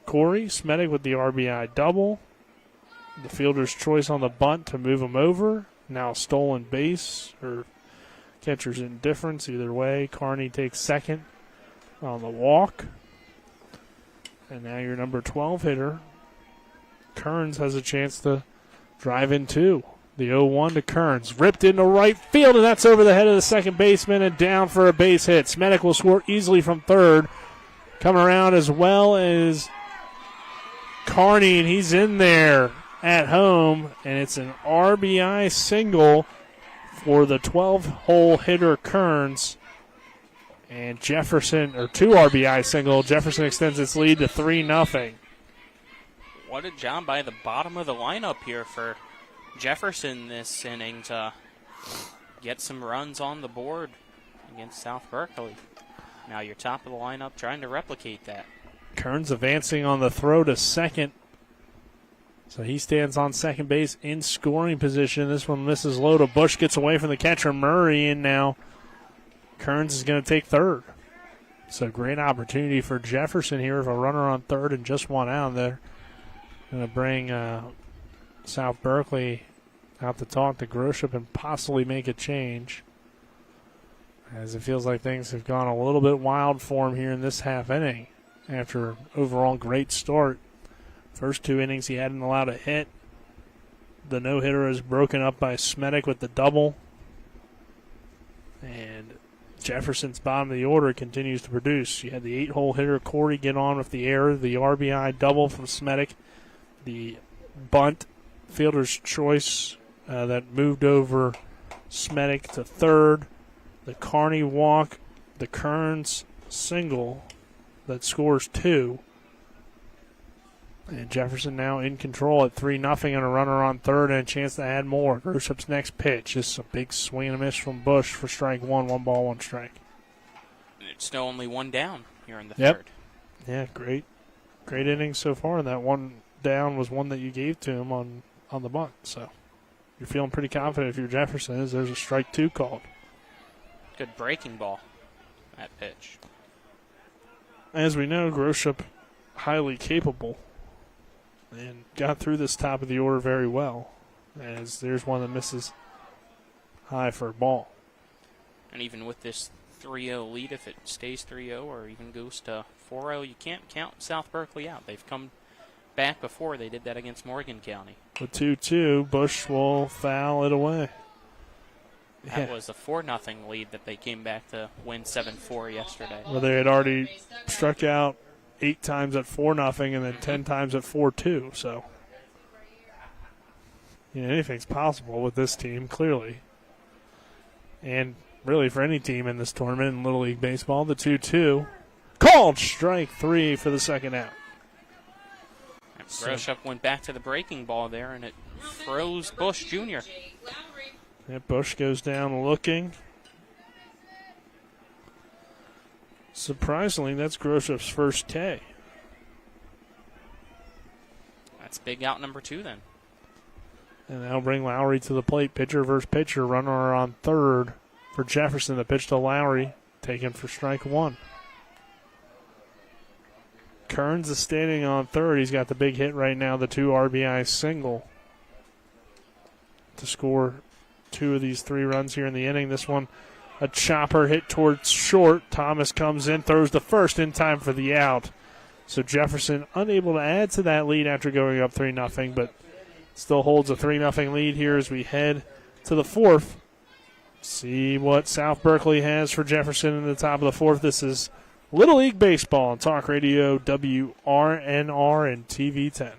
Corey. Smedic with the RBI double. The fielder's choice on the bunt to move him over. Now stolen base, or catcher's indifference. Either way, Carney takes second on the walk. And now your number 12 hitter, Kearns, has a chance to drive in 2. The 0-1 to Kearns. Ripped into right field, and that's over the head of the second baseman and down for a base hit. Smedic will score easily from third. Coming around as well as Carney, and he's in there at home, and it's an RBI single for the 12-hole hitter Kearns. And Jefferson, or 2 RBI single. Jefferson extends its lead to 3-0. What a job by the bottom of the lineup here for Jefferson this inning to get some runs on the board against South Berkeley. Now your top of the lineup trying to replicate that. Kearns advancing on the throw to second. So he stands on second base in scoring position. This one misses low to Bush, gets away from the catcher Murray, and now Kearns is going to take third. So great opportunity for Jefferson here with a runner on third and just one out there. Going to bring South Berkeley out to talk to Groshop and possibly make a change, as it feels like things have gone a little bit wild for him here in this half inning after overall great start. First 2 innings he hadn't allowed a hit. The no-hitter is broken up by Smedic with the double. And Jefferson's bottom of the order continues to produce. You had the 8-hole hitter Corey get on with the error, the RBI double from Smedic, the bunt fielder's choice that moved over Smedic to third, the Carney walk, the Kearns single that scores 2. And Jefferson now in control at 3-0 and a runner on third and a chance to add more. Groshop's next pitch. Just a big swing and a miss from Bush for strike 1, 1 ball, 1 strike. It's still only 1 down here in the third. Yeah, great innings so far. And that 1 down was one that you gave to him on the bunt. So you're feeling pretty confident if you're Jefferson as there's a strike 2 called. Good breaking ball, that pitch. As we know, Groshop highly capable and got through this top of the order very well, as there's one that misses high for a ball. And even with this 3-0 lead, if it stays 3-0 or even goes to 4-0, you can't count South Berkeley out. They've come back before. They did that against Morgan County. The 2-2, Bush will foul it away. That was a 4-0 lead that they came back to win 7-4 yesterday. Well, they had already struck out 8 times at 4-0 and then 10 times at 4-2. So, anything's possible with this team, clearly. And really for any team in this tournament in Little League Baseball, the 2-2. Called strike 3 for the second out. Groshop went back to the breaking ball there, and it froze Bush Jr. Yeah, Bush goes down looking. Surprisingly, that's Groshop's first K. That's big out number 2 then. And they'll bring Lowry to the plate. Pitcher versus pitcher. Runner on third for Jefferson. The pitch to Lowry, taken for strike 1. Kearns is standing on third. He's got the big hit right now, the 2 RBI single to score 2 of these 3 runs here in the inning. This one, a chopper hit towards short. Thomas comes in, throws the first in time for the out. So Jefferson unable to add to that lead after going up 3-0, but still holds a 3-0 lead here as we head to the 4th. See what South Berkeley has for Jefferson in the top of the 4th. This is Little League Baseball on Talk Radio WRNR and TV 10.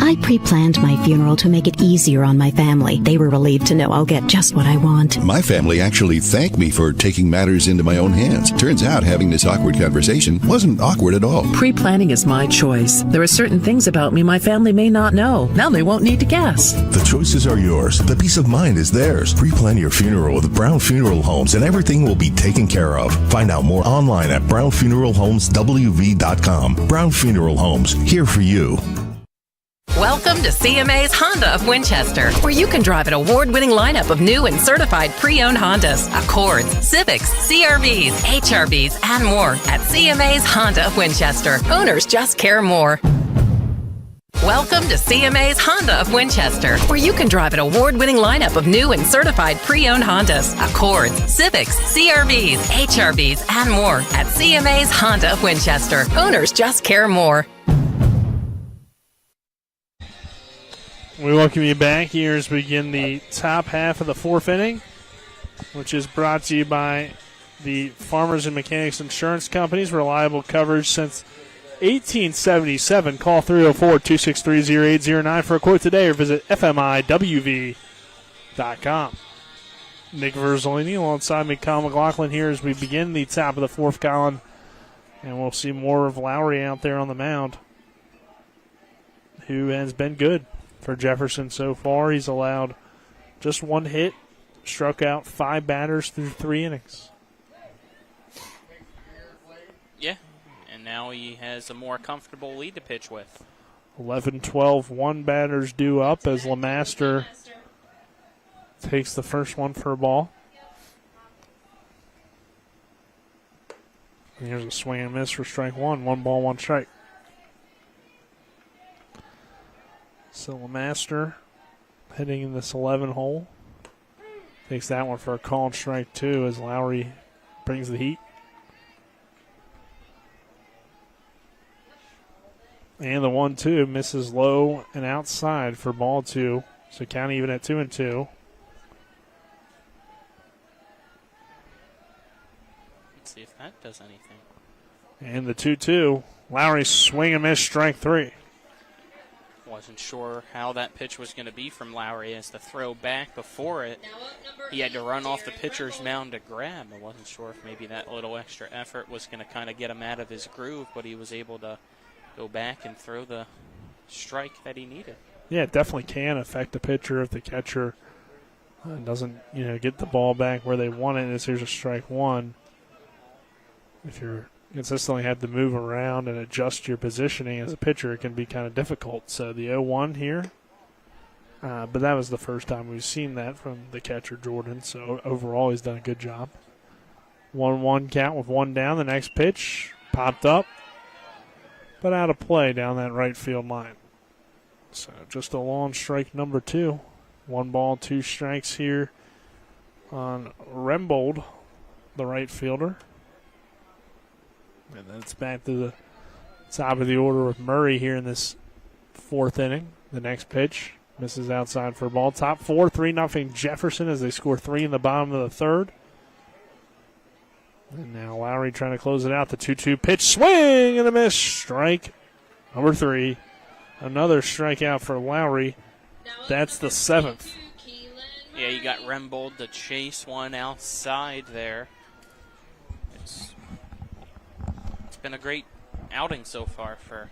I pre-planned my funeral to make it easier on my family. They were relieved to know I'll get just what I want. My family actually thanked me for taking matters into my own hands. Turns out having this awkward conversation wasn't awkward at all. Pre-planning is my choice. There are certain things about me my family may not know. Now they won't need to guess. The choices are yours. The peace of mind is theirs. Pre-plan your funeral with Brown Funeral Homes and everything will be taken care of. Find out more online at brownfuneralhomeswv.com. Brown Funeral Homes, here for you. Welcome to CMA's Honda of Winchester, where you can drive an award-winning lineup of new and certified pre-owned Hondas, Accords, Civics, CRVs, HRVs, and more at CMA's Honda of Winchester. Owners just care more. Welcome to CMA's Honda of Winchester, where you can drive an award-winning lineup of new and certified pre-owned Hondas, Accords, Civics, CRVs, HRVs, and more at CMA's Honda of Winchester. Owners just care more. We welcome you back here as we begin the top half of the 4th inning, which is brought to you by the Farmers and Mechanics Insurance Companies. Reliable coverage since 1877. Call 304-263-0809 for a quote today or visit FMIWV.com. Nick Verzolini alongside me, Kyle McLaughlin here as we begin the top of the fourth, Colin. And we'll see more of Lowry out there on the mound, who has been good for Jefferson so far. He's allowed just one hit, struck out 5 batters through 3 innings. Yeah, and now he has a more comfortable lead to pitch with. 11-12, 1 batter's due up as LeMaster takes the first one for a ball. And here's a swing and miss for strike 1. 1 ball, 1 strike. So LeMaster hitting in this 11 hole. Takes that one for a called strike 2 as Lowry brings the heat. And the 1-2 misses low and outside for ball 2. So count even at 2-2. Let's see if that does anything. And the 2-2. Lowry swing and miss, strike 3. Wasn't sure how that pitch was going to be from Lowry as the throw back before it. He had to run off the pitcher's mound to grab. I wasn't sure if maybe that little extra effort was going to kind of get him out of his groove, but he was able to go back and throw the strike that he needed. Yeah, it definitely can affect the pitcher if the catcher doesn't, get the ball back where they want it. Here's a strike 1. If you're consistently have to move around and adjust your positioning as a pitcher, it can be kind of difficult. So the 0-1 here. But that was the first time we've seen that from the catcher, Jordan. So overall, he's done a good job. 1-1 count with 1 down. The next pitch popped up, but out of play down that right field line. So just a long strike number 2. 1 ball, 2 strikes here on Rembold, the right fielder. And then it's back to the top of the order with Murray here in this 4th inning. The next pitch misses outside for a ball. Top 4, 3-0 Jefferson as they score 3 in the bottom of the 3rd. And now Lowry trying to close it out. The 2-2 pitch, swing and a miss. Strike number 3. Another strikeout for Lowry. That's the 7th. Yeah, you got Rembold to chase one outside there. It's been a great outing so far for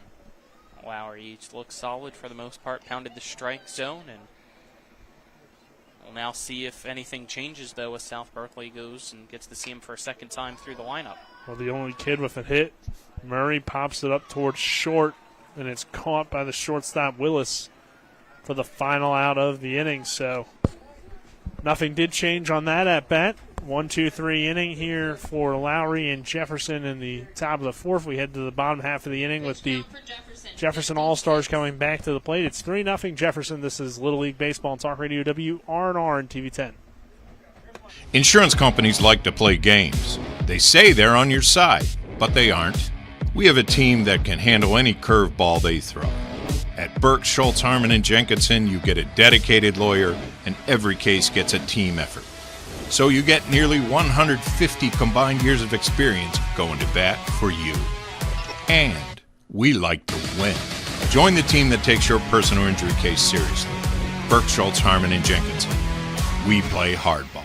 Lowry. He looks solid for the most part, pounded the strike zone, and we'll now see if anything changes, though, as South Berkeley goes and gets to see him for a second time through the lineup. Well, the only kid with a hit, Murray pops it up towards short, and it's caught by the shortstop Willis for the final out of the inning. So nothing did change on that at bat. 1-2-3 inning here for Lowry and Jefferson in the top of the 4th. We head to the bottom half of the inning with the Jefferson All-Stars coming back to the plate. It's 3-0 Jefferson. This is Little League Baseball on Talk Radio WRNR and TV 10. Insurance companies like to play games. They say they're on your side, but they aren't. We have a team that can handle any curveball they throw. At Burke, Schultz, Harmon, and Jenkinson, you get a dedicated lawyer, and every case gets a team effort. So you get nearly 150 combined years of experience going to bat for you. And we like to win. Join the team that takes your personal injury case seriously. Burke, Schultz, Harmon, and Jenkinson. We play hardball.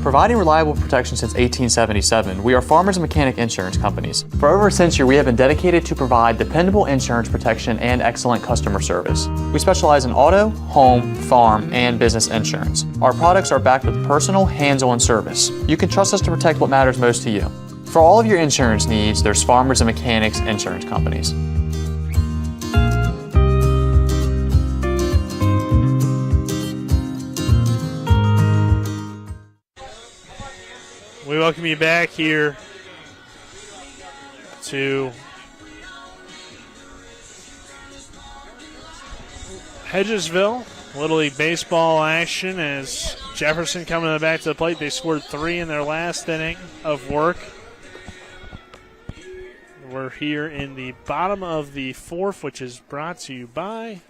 Providing reliable protection since 1877, we are Farmers and Mechanic Insurance Companies. For over a century, we have been dedicated to provide dependable insurance protection and excellent customer service. We specialize in auto, home, farm, and business insurance. Our products are backed with personal, hands-on service. You can trust us to protect what matters most to you. For all of your insurance needs, there's Farmers and Mechanics Insurance Companies. We welcome you back here to Hedgesville. Little League Baseball action as Jefferson coming back to the plate. They scored 3 in their last inning of work. We're here in the bottom of the 4th, which is brought to you by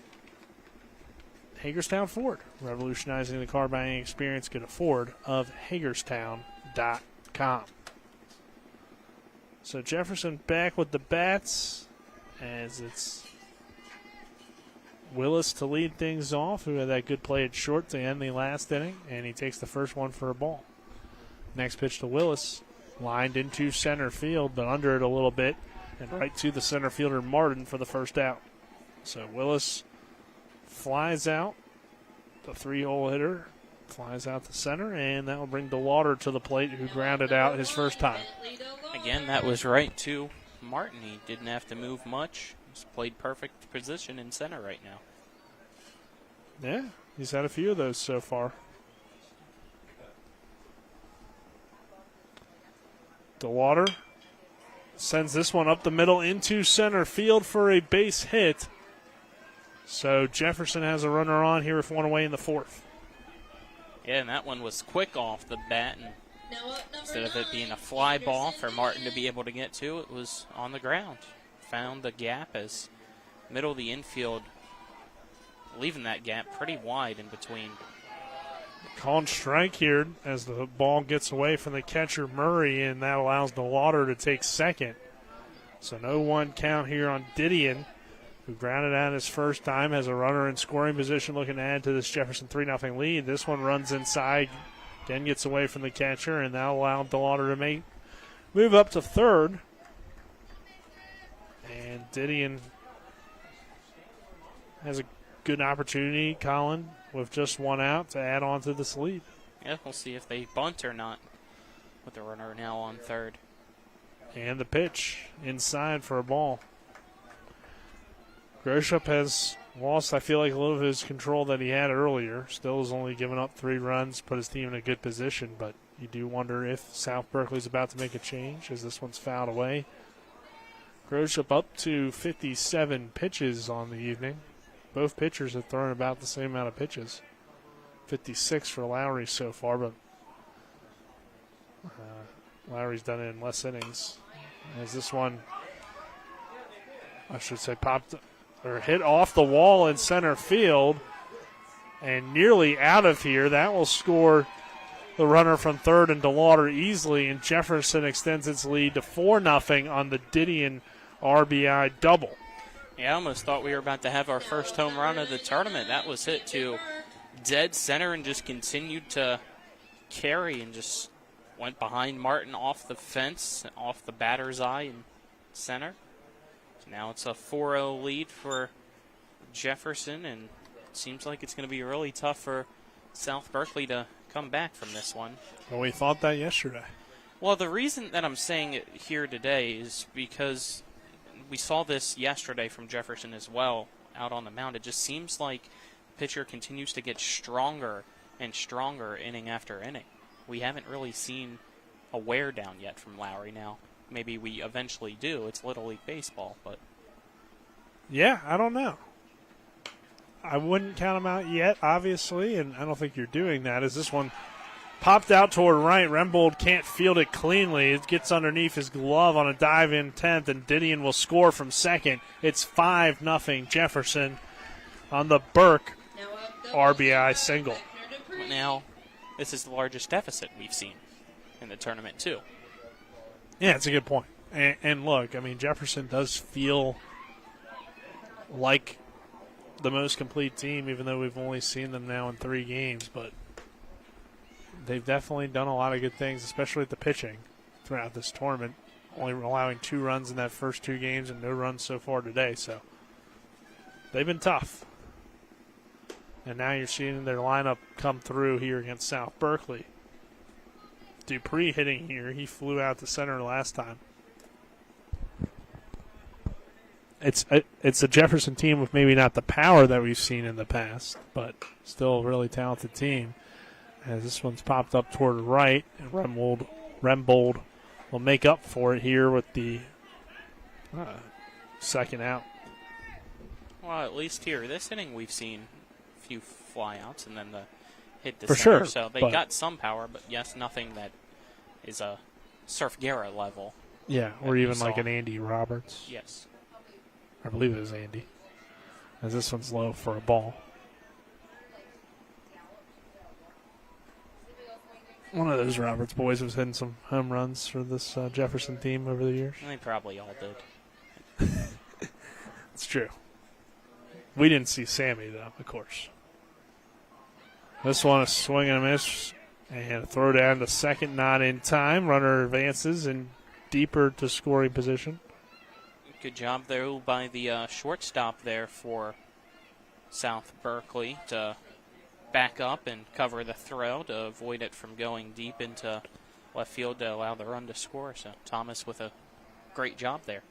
Hagerstown Ford. Revolutionizing the car buying experience. Get a Ford of Hagerstown.com. So Jefferson back with the bats as it's Willis to lead things off, who had that good play at short to end the last inning, and he takes the first one for a ball. Next pitch to Willis, lined into center field, but under it a little bit, and right to the center fielder Martin for the first out. So Willis flies out, the 3-hole hitter flies out to center, and that will bring DeWater to the plate, who grounded out his first time. Again, that was right to Martin. He didn't have to move much. He's played perfect position in center right now. Yeah, he's had a few of those so far. DeWater sends this one up the middle into center field for a base hit. So Jefferson has a runner on here with one away in the fourth. Yeah, and that one was quick off the bat. And instead of it being a fly ball for Martin to be able to get to, it was on the ground. Found the gap as middle of the infield, leaving that gap pretty wide in between. Calling strike here as the ball gets away from the catcher Murray, and that allows DeWater to take second. So no 1 count here on Didion, who grounded out his first time, has a runner in scoring position looking to add to this Jefferson 3-0 lead. This one runs inside, again gets away from the catcher, and that allowed DeWater to move up to third. And Didion has a good opportunity, Colin, with just 1 out to add on to this lead. Yeah, we'll see if they bunt or not with the runner now on third. And the pitch inside for a ball. Groshup has lost, I feel like, a little of his control that he had earlier. Still has only given up 3 runs, put his team in a good position, but you do wonder if South Berkeley's about to make a change as this one's fouled away. Groshup up to 57 pitches on the evening. Both pitchers have thrown about the same amount of pitches. 56 for Lowry so far, but Lowry's done it in less innings. As this one, I should say, popped or hit off the wall in center field and nearly out of here. That will score the runner from third and DeWater easily, and Jefferson extends its lead to 4-0 on the Didion RBI double. Yeah, I almost thought we were about to have our first home run of the tournament. That was hit to dead center and just continued to carry and just went behind Martin off the fence, off the batter's eye in center. So now it's a 4-0 lead for Jefferson, and it seems like it's going to be really tough for South Berkeley to come back from this one. Well, we thought that yesterday. Well, the reason that I'm saying it here today is because we saw this yesterday from Jefferson as well out on the mound. It just seems like the pitcher continues to get stronger and stronger inning after inning. We haven't really seen a wear down yet from Lowry. Now, maybe we eventually do. It's Little League Baseball, but... Yeah, I don't know. I wouldn't count him out yet, obviously, and I don't think you're doing that. As this one popped out toward right, Rembold can't field it cleanly. It gets underneath his glove on a dive in 10th, and Didion will score from second. It's 5-0 Jefferson on the Burke RBI single. Now, this is the largest deficit we've seen in the tournament, too. Yeah, it's a good point. And look, I mean, Jefferson does feel like the most complete team, even though we've only seen them now in 3 games. But they've definitely done a lot of good things, especially at the pitching throughout this tournament, only allowing 2 runs in that first 2 games and no runs so far today. So they've been tough. And now you're seeing their lineup come through here against South Berkeley. Dupree hitting here. He flew out to center last time. It's a Jefferson team with maybe not the power that we've seen in the past, but still a really talented team. As this one's popped up toward the right, and Rembold will make up for it here with the second out. Well, at least here, this inning we've seen a few flyouts and then the hit to for center. Sure, so they got some power, but yes, nothing that is a Surf Guerra level. Yeah, or even like an Andy Roberts. Yes. I believe it was Andy. As this one's low for a ball. One of those Roberts boys was hitting some home runs for this Jefferson team over the years. They probably all did. It's true. We didn't see Sammy, though, of course. This one is swing and a miss. And a throw down to second, not in time. Runner advances and deeper to scoring position. Good job, though, by the shortstop there for South Berkeley to back up and cover the throw to avoid it from going deep into left field to allow the run to score. So Thomas with a great job there.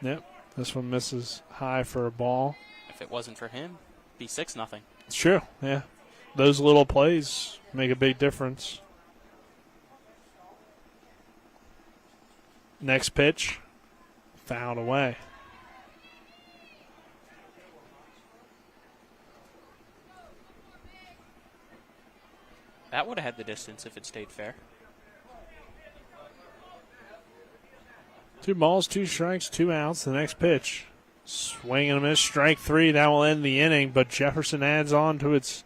Yep, this one misses high for a ball. If it wasn't for him, it'd be 6-0. It's true, yeah. Those little plays make a big difference. Next pitch, fouled away. That would have had the distance if it stayed fair. 2 balls, 2 strikes, 2 outs. The next pitch, swing and a miss, strike 3. That will end the inning, but Jefferson adds on to its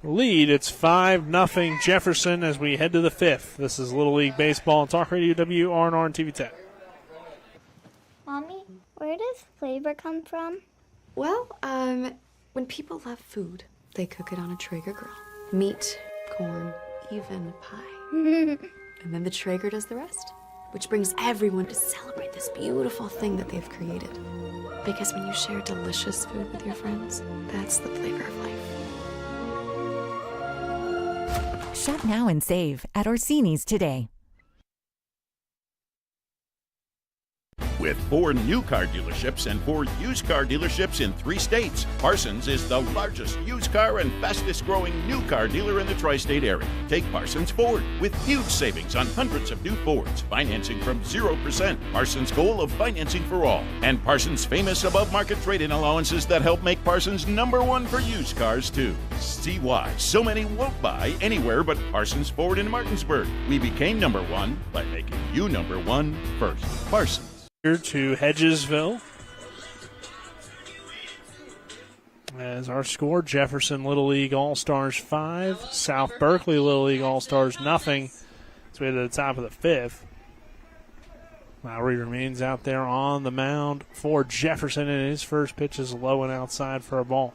lead. It's 5-0 Jefferson as we head to the 5th. This is Little League Baseball and Talk Radio WRNR and TV 10. Mommy, where does flavor come from? Well, when people love food, they cook it on a Traeger grill. Meat, corn, even pie. And then the Traeger does the rest, which brings everyone to celebrate this beautiful thing that they've created. Because when you share delicious food with your friends, that's the flavor of life. Shop now and save at Orsini's today. With 4 new car dealerships and 4 used car dealerships in 3 states, Parsons is the largest used car and fastest growing new car dealer in the tri-state area. Take Parsons Ford with huge savings on hundreds of new Fords, financing from 0%, Parsons' goal of financing for all, and Parsons' famous above-market trade-in allowances that help make Parsons #1 for used cars too. See why so many won't buy anywhere but Parsons Ford in Martinsburg. We became #1 by making you #1 first. Parsons. Here to Hedgesville. As our score, Jefferson Little League All-Stars 5, South Berkeley Little League All-Stars nothing. So we're at the top of the 5th. Lowry remains out there on the mound for Jefferson, and his first pitch is low and outside for a ball.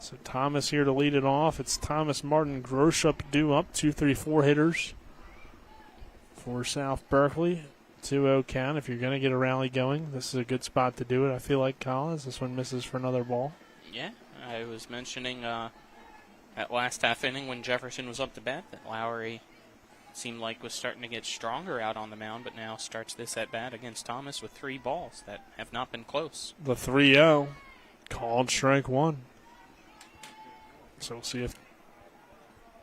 So Thomas here to lead it off. It's Thomas, Martin, Groshup due up. 2-3-4 hitters for South Berkeley. 2-0 count. If you're going to get a rally going, this is a good spot to do it. I feel like Collins. This one misses for another ball. Yeah, I was mentioning at last half inning when Jefferson was up to bat that Lowry seemed like was starting to get stronger out on the mound, but now starts this at bat against Thomas with 3 balls that have not been close. The 3-0 called strike 1. So we'll see if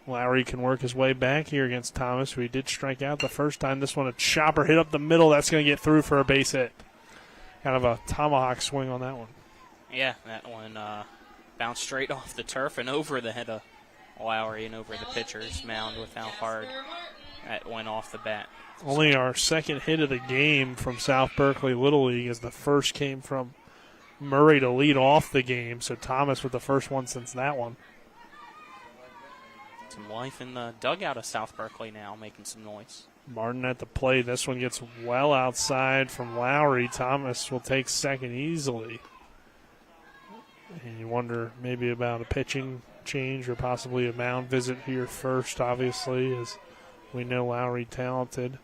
Lowry can work his way back here against Thomas, who he did strike out the first time. This one, a chopper hit up the middle. That's going to get through for a base hit. Kind of a tomahawk swing on that one. Yeah, that one bounced straight off the turf and over the head of Lowry and over the pitcher's mound with how hard that went off the bat. Only our second hit of the game from South Berkeley Little League, as the first came from Murray to lead off the game. So Thomas with the first one since that one. Some life in the dugout of South Berkeley now, making some noise. Martin at the plate. This one gets well outside from Lowry. Thomas will take second easily. And you wonder maybe about a pitching change or possibly a mound visit here first, obviously, as we know Lowry talented.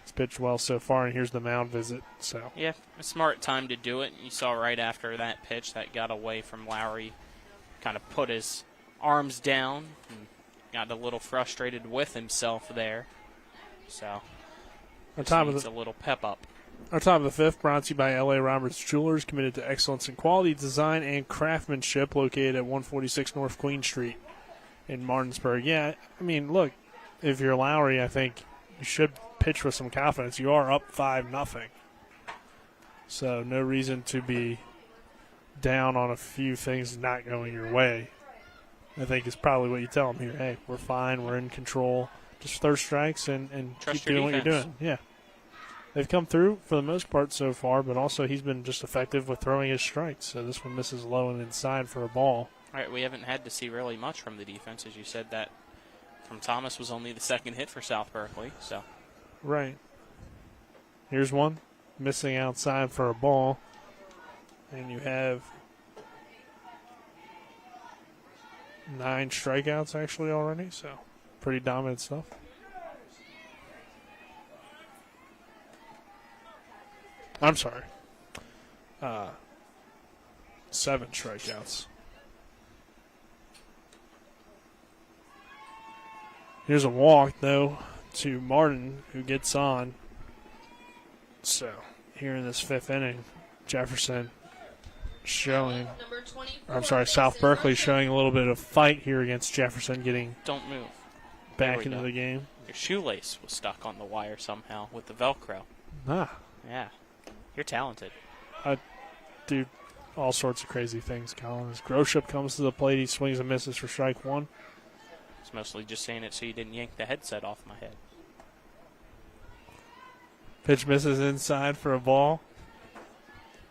He's pitched well so far, and here's the mound visit. So yeah, a smart time to do it. You saw right after that pitch that got away from Lowry, kind of put his arms down and got a little frustrated with himself there. So our top needs a little pep up. Our top of the 5th brought to you by L.A. Roberts Jewelers, committed to excellence in quality, design, and craftsmanship, located at 146 North Queen Street in Martinsburg. Yeah, I mean, look, if you're Lowry, I think you should pitch with some confidence. You are up 5-0. So no reason to be down on a few things not going your way. I think is probably what you tell them here. Hey, we're fine. We're in control. Just throw strikes and keep doing what you're doing. Yeah. They've come through for the most part so far, but also he's been just effective with throwing his strikes. So this one misses low and inside for a ball. All right, we haven't had to see really much from the defense. As you said, that from Thomas was only the second hit for South Berkeley. So Right. Here's one. Missing outside for a ball. And you have 9 strikeouts actually already, so pretty dominant stuff. I'm sorry. 7 strikeouts. Here's a walk, though, to Martin, who gets on. So, here in this 5th inning, Jefferson showing, South Berkeley showing a little bit of fight here against Jefferson, getting Don't move. back into the game. Your shoelace was stuck on the wire somehow with the Velcro. Ah. Yeah. You're talented. I do all sorts of crazy things, Colin. As Groshep comes to the plate, he swings and misses for strike 1. It's mostly just saying it so you didn't yank the headset off my head. Pitch misses inside for a ball.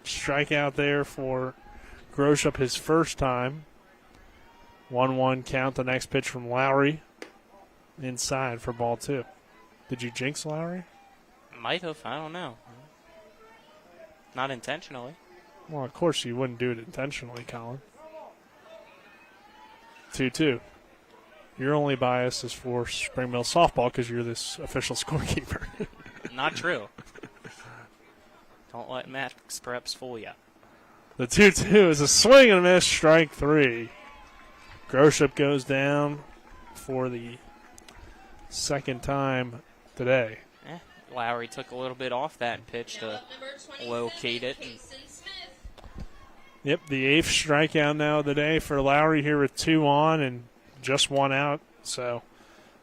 Strikeout there for Groshep his first time. 1-1 count. The next pitch from Lowry. Inside for ball 2. Did you jinx Lowry? Might have. I don't know. Not intentionally. Well, of course you wouldn't do it intentionally, Colin. 2-2. Your only bias is for Spring Mill softball because you're this official scorekeeper. Not true. Don't let Max Preps fool you. The 2-2 is a swing and a miss, strike 3. Groshep goes down for the second time today. Lowry took a little bit off that pitch to locate it. Yep, the 8th strikeout now of the day for Lowry here with 2 on and just 1 out. So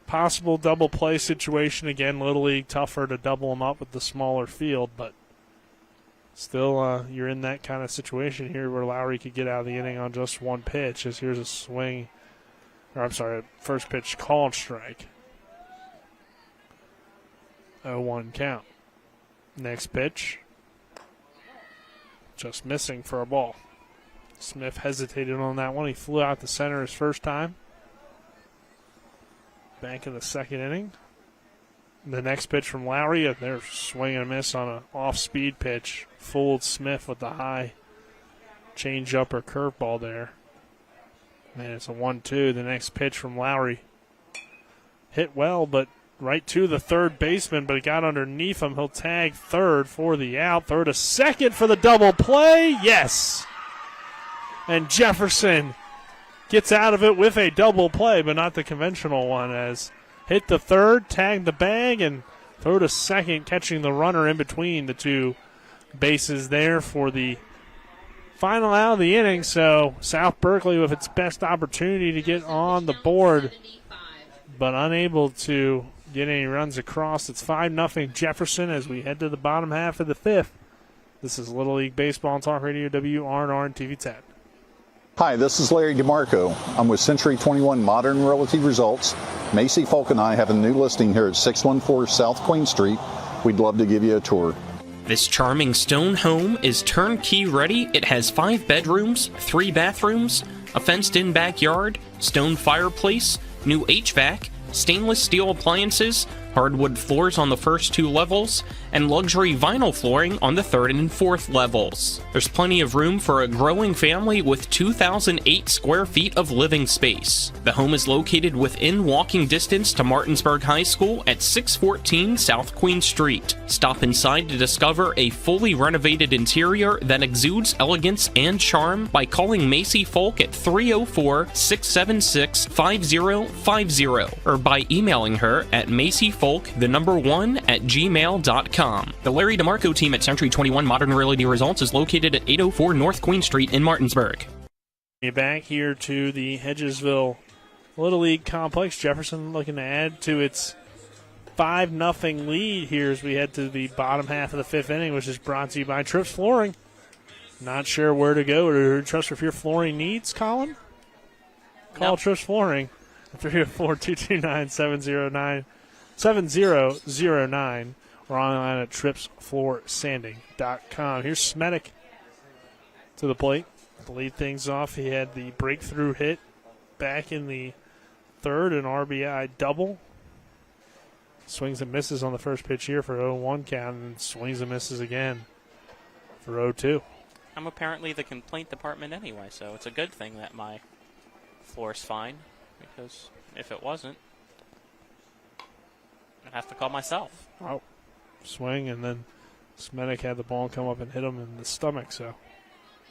possible double play situation. Again, Little League tougher to double them up with the smaller field, but still you're in that kind of situation here where Lowry could get out of the inning on just 1 pitch. As here's a swing, or I'm sorry, first pitch called strike. 0-1 count. Next pitch, just missing for a ball. Smith hesitated on that one. He flew out to center his first time. Back in the 2nd inning. The next pitch from Lowry, they're swing and a miss on an off-speed pitch. Fooled Smith with the high change-up or curveball there. And it's a 1-2. The next pitch from Lowry. Hit well, but right to the third baseman, but it got underneath him. He'll tag third for the out. Throw to second for the double play. Yes! And Jefferson gets out of it with a double play, but not the conventional one, as hit the third, tag the bag, and throw to second, catching the runner in between the 2 bases there for the final out of the inning. So South Berkeley with its best opportunity to get on the board, but unable to get any runs across. It's 5-0 Jefferson as we head to the bottom half of the 5th. This is Little League Baseball and Talk Radio WRNR and TV 10. Hi, this is Larry DeMarco. I'm with Century 21 Modern Realty Results. Macy Folk and I have a new listing here at 614 South Queen Street. We'd love to give you a tour. This charming stone home is turnkey ready. It has 5 bedrooms, 3 bathrooms, a fenced-in backyard, stone fireplace, new HVAC, stainless steel appliances, hardwood floors on the first 2 levels, and luxury vinyl flooring on the 3rd and 4th levels. There's plenty of room for a growing family with 2,008 square feet of living space. The home is located within walking distance to Martinsburg High School at 614 South Queen Street. Stop inside to discover a fully renovated interior that exudes elegance and charm by calling Macy Folk at 304-676-5050 or by emailing her at macyfolk1@gmail.com. The Larry DeMarco team at Century 21 Modern Realty Results is located at 804 North Queen Street in Martinsburg. Back here to the Hedgesville Little League Complex. Jefferson looking to add to its 5-0 lead here as we head to the bottom half of the 5th inning, which is brought to you by Trips Flooring. Not sure where to go to trust for your flooring needs, Colin? Call Trips Flooring at 304-229-7009 or online at tripsfloorsanding.com. Here's Smedic to the plate to lead things off. He had the breakthrough hit back in the 3rd, an RBI double. Swings and misses on the first pitch here for 0-1 count, and swings and misses again for 0-2. I'm apparently the complaint department anyway, so it's a good thing that my floor's fine, because if it wasn't, I'd have to call myself. Oh, swing, and then Smenik had the ball come up and hit him in the stomach, so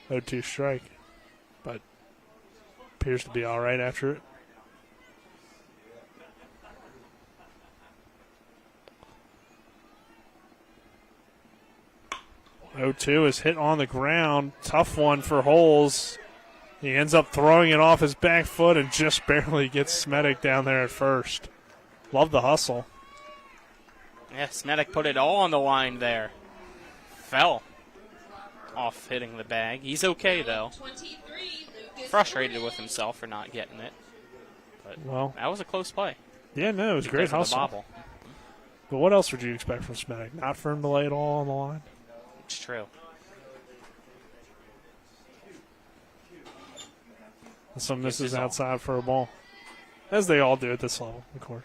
0-2 strike. But appears to be all right after it. O2 is hit on the ground. Tough one for Holes. He ends up throwing it off his back foot and just barely gets Smedik down there at first. Love the hustle. Yeah, Smedik put it all on the line there. Fell off hitting the bag. He's okay, though. Frustrated with himself for not getting it. But well, that was a close play. Yeah, no, it was a great hustle. The bobble. But what else would you expect from Smedik? Not for him to lay it all on the line? It's true. And some misses outside for a ball. As they all do at this level, of course.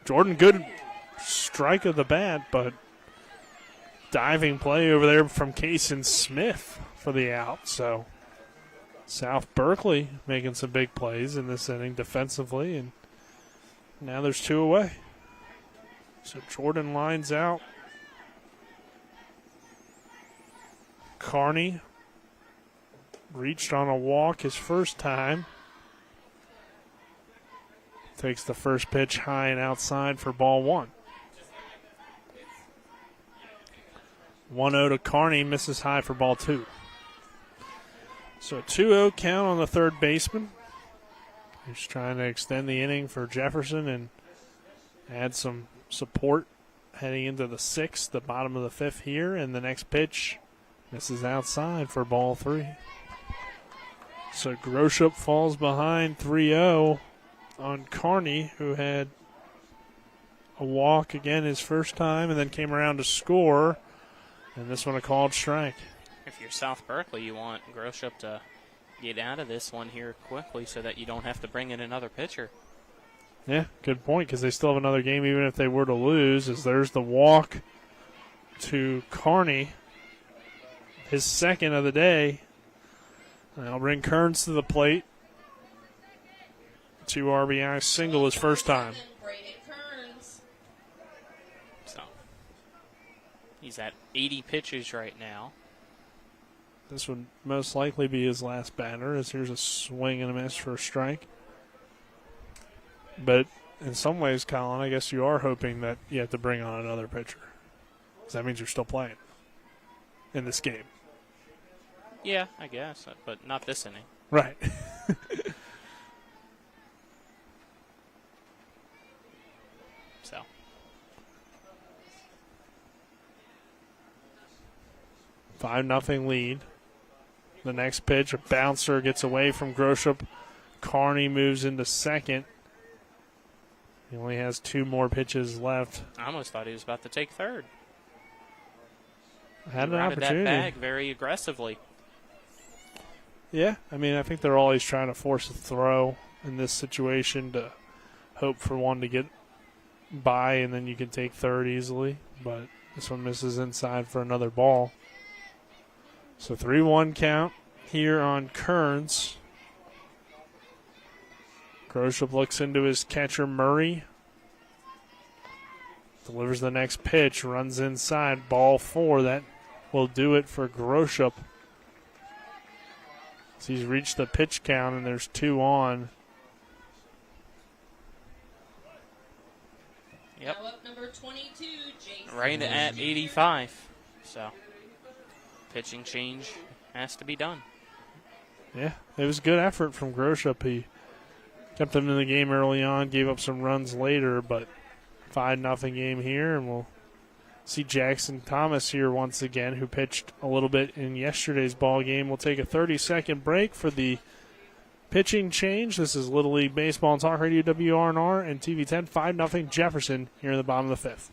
Jordan, good strike of the bat, but diving play over there from Kason Smith for the out. So South Berkeley making some big plays in this inning defensively, and now there's 2 away. So Jordan lines out. Carney reached on a walk his first time. Takes the first pitch high and outside for ball 1. 1-0 to Carney, misses high for ball 2. So 2-0 count on the third baseman. He's trying to extend the inning for Jefferson and add some support heading into the 6th, the bottom of the 5th here. And the next pitch misses outside for ball 3. So Groshop falls behind 3-0 on Carney, who had a walk again his first time and then came around to score. And this one a called strike. If you're South Berkeley, you want Groshop to get out of this one here quickly so that you don't have to bring in another pitcher. Yeah, good point, because they still have another game even if they were to lose, as there's the walk to Carney, his second of the day. And I'll bring Kearns to the plate. 2 RBI single his first time. So he's at 80 pitches right now. This would most likely be his last batter, as here's a swing and a miss for a strike. But in some ways, Colin, I guess you are hoping that you have to bring on another pitcher, because that means you're still playing in this game. Yeah, I guess, but not this inning. Right. So 5-0 lead. The next pitch, a bouncer gets away from Groshop. Carney moves into second. He only has 2 more pitches left. I almost thought he was about to take third. Had an opportunity. That bag very aggressively. Yeah, I mean, I think they're always trying to force a throw in this situation to hope for one to get by, and then you can take third easily. But this one misses inside for another ball. So 3-1 count here on Kearns. Groshop looks into his catcher, Murray. Delivers the next pitch, runs inside, ball 4. That will do it for Groshop. So he's reached the pitch count, and there's 2 on. Yep. Now up number 22, Jason. Right at 85. So pitching change has to be done. Yeah, it was a good effort from Groshop. He kept them in the game early on, gave up some runs later, but 5-0 game here, and we'll see Jackson Thomas here once again, who pitched a little bit in yesterday's ball game. We'll take a 30-second break for the pitching change. This is Little League Baseball and Talk Radio WRNR and TV 10. 5-0 Jefferson here in the bottom of the 5th.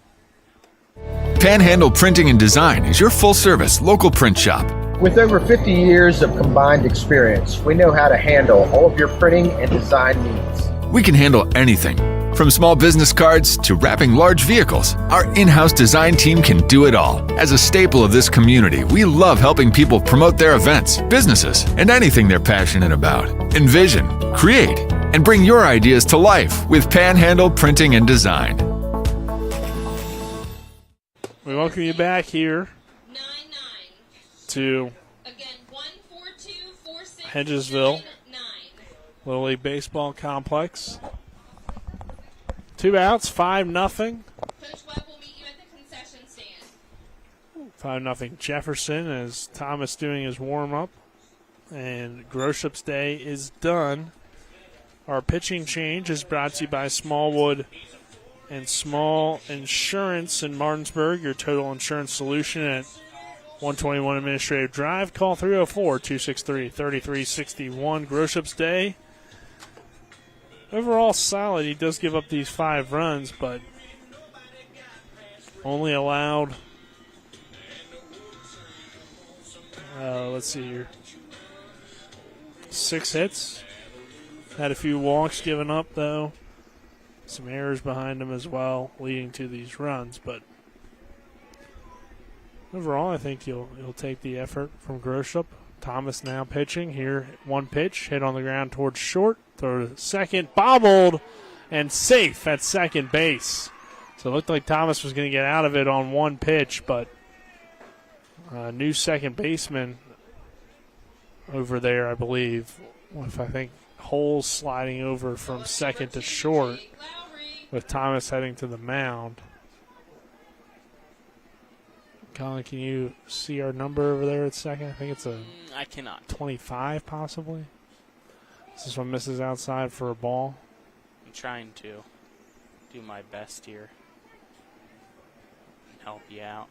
Panhandle Printing and Design is your full-service local print shop. With over 50 years of combined experience, we know how to handle all of your printing and design needs. We can handle anything, from small business cards to wrapping large vehicles. Our in-house design team can do it all. As a staple of this community, we love helping people promote their events, businesses, and anything they're passionate about. Envision, create, and bring your ideas to life with Panhandle Printing and Design. We welcome you back here to Hedgesville Little League Baseball Complex. 2 outs, 5-0. Coach Webb will meet you at the concession stand. 5-0 Jefferson as Thomas doing his warm-up. And Grosshup's day is done. Our pitching change is brought to you by Smallwood and Small Insurance in Martinsburg, your total insurance solution at 121 Administrative Drive. Call 304-263-3361. Grosshup's day, overall solid. He does give up these 5 runs, but only allowed, let's see here, 6 hits. Had a few walks given up, though. Some errors behind him as well, leading to these runs. But overall, I think you'll take the effort from Groshup. Thomas now pitching here. 1 pitch, hit on the ground towards short. Throw to second, bobbled, and safe at second base. So it looked like Thomas was going to get out of it on 1 pitch, but new second baseman over there, I believe, with, I think, Holes sliding over from second to short, with Thomas heading to the mound. Colin, can you see our number over there at second? I think it's I cannot. 25 possibly. This one misses outside for a ball. I'm trying to do my best here and help you out,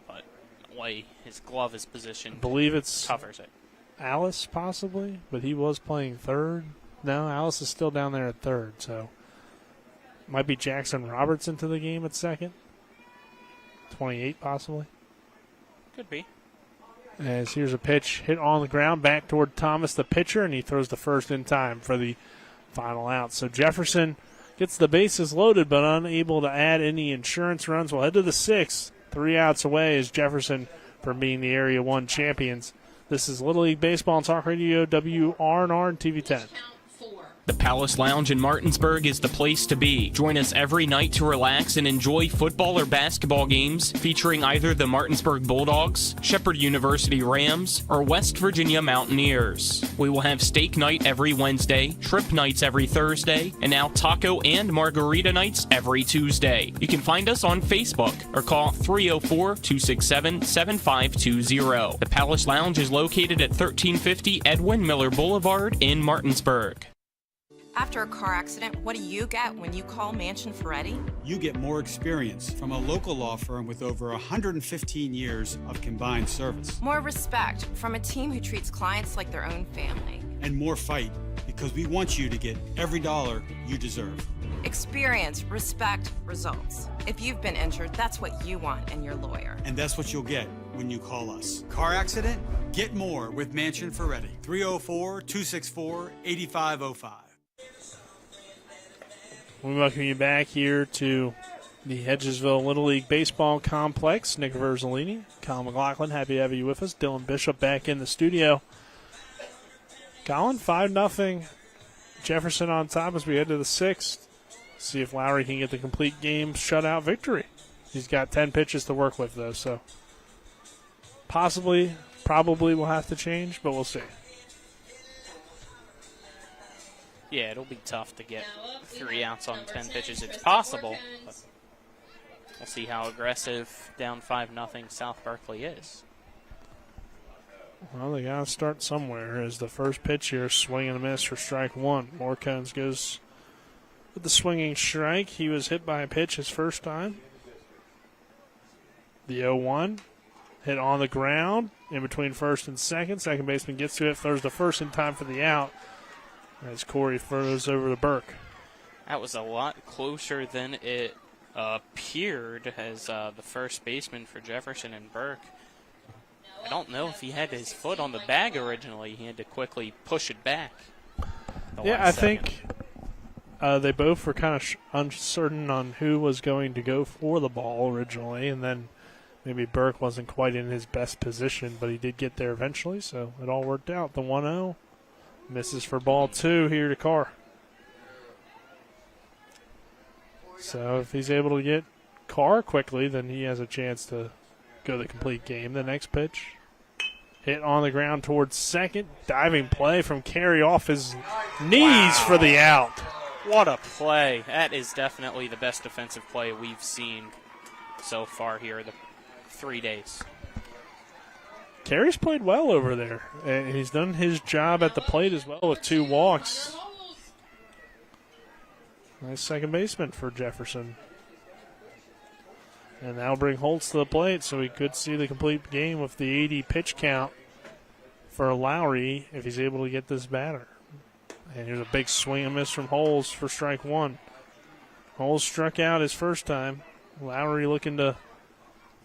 but the way his glove is positioned, I believe it's covers it. Alice possibly, but he was playing third. No, Alice is still down there at third, so might be Jackson Roberts into the game at second. 28 possibly. Could be. As here's a pitch hit on the ground back toward Thomas, the pitcher, and he throws the first in time for the final out. So Jefferson gets the bases loaded but unable to add any insurance runs. We'll head to the 6th. 3 outs away is Jefferson from being the Area 1 champions. This is Little League Baseball and Talk Radio, WRNR and TV 10. The Palace Lounge in Martinsburg is the place to be. Join us every night to relax and enjoy football or basketball games featuring either the Martinsburg Bulldogs, Shepherd University Rams, or West Virginia Mountaineers. We will have steak night every Wednesday, shrimp nights every Thursday, and now taco and margarita nights every Tuesday. You can find us on Facebook or call 304-267-7520. The Palace Lounge is located at 1350 Edwin Miller Boulevard in Martinsburg. After a car accident, what do you get when you call Mansion Ferretti? You get more experience from a local law firm with over 115 years of combined service. More respect from a team who treats clients like their own family. And more fight, because we want you to get every dollar you deserve. Experience, respect, results. If you've been injured, that's what you want in your lawyer. And that's what you'll get when you call us. Car accident? Get more with Mansion Ferretti. 304-264-8505. We welcome you back here to the Hedgesville Little League Baseball Complex. Nick Verzolini, Colin McLaughlin, happy to have you with us. Dylan Bishop back in the studio. Colin, 5-0 Jefferson on top as we head to the 6th. See if Lowry can get the complete game shutout victory. He's got 10 pitches to work with, though, so probably will have to change, but we'll see. Yeah, it'll be tough to get 3 outs on 10 pitches. It's possible, but we'll see how aggressive down 5-0 South Berkeley is. Well, they got to start somewhere as the first pitch here, swing and a miss for strike 1. Moorcones goes with the swinging strike. He was hit by a pitch his first time. The 0-1, hit on the ground in between first and second. Second baseman gets to it, throws the first in time for the out. As Corey throws over to Burke. That was a lot closer than it appeared as the first baseman for Jefferson and Burke I don't know if he had his foot on the bag originally. He had to quickly push it back. Yeah, I think they both were kind of uncertain on who was going to go for the ball originally, and then maybe Burke wasn't quite in his best position, but he did get there eventually, so it all worked out. The 1-0 misses for ball 2 here to Carr. So if he's able to get Carr quickly, then he has a chance to go the complete game. The next pitch, hit on the ground towards second. Diving play from Carey off his knees for the out. What a play. That is definitely the best defensive play we've seen so far here the 3 days. Carey's played well over there, and he's done his job at the plate as well with 2 walks. Nice second baseman for Jefferson. And that'll bring Holtz to the plate, so we could see the complete game with the 80 pitch count for Lowry if he's able to get this batter. And here's a big swing and miss from Holtz for strike 1. Holtz struck out his first time. Lowry looking to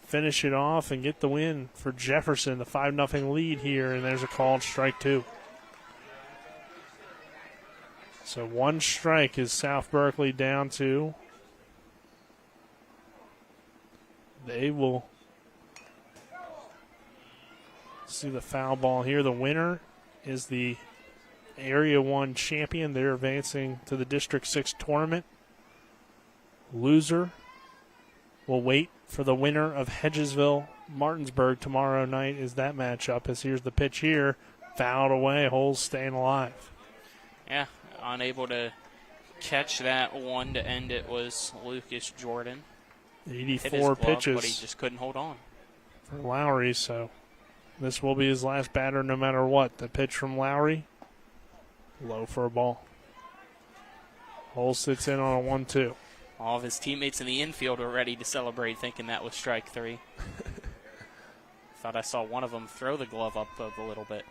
finish it off and get the win for Jefferson, the 5-0 lead here, and there's a called strike 2. So 1 strike is South Berkeley down to. They will see the foul ball here. The winner is the Area 1 champion. They're advancing to the District 6 tournament. Loser will wait for the winner of Hedgesville-Martinsburg tomorrow night is that matchup. As here's the pitch here. Fouled away. Holes staying alive. Yeah, unable to catch that one to end it was Lucas Jordan. 84 pitches. But he just couldn't hold on. For Lowry, so this will be his last batter no matter what. The pitch from Lowry, low for a ball. Hole sits in on a 1-2. All of his teammates in the infield were ready to celebrate, thinking that was strike 3. Thought I saw one of them throw the glove up a little bit.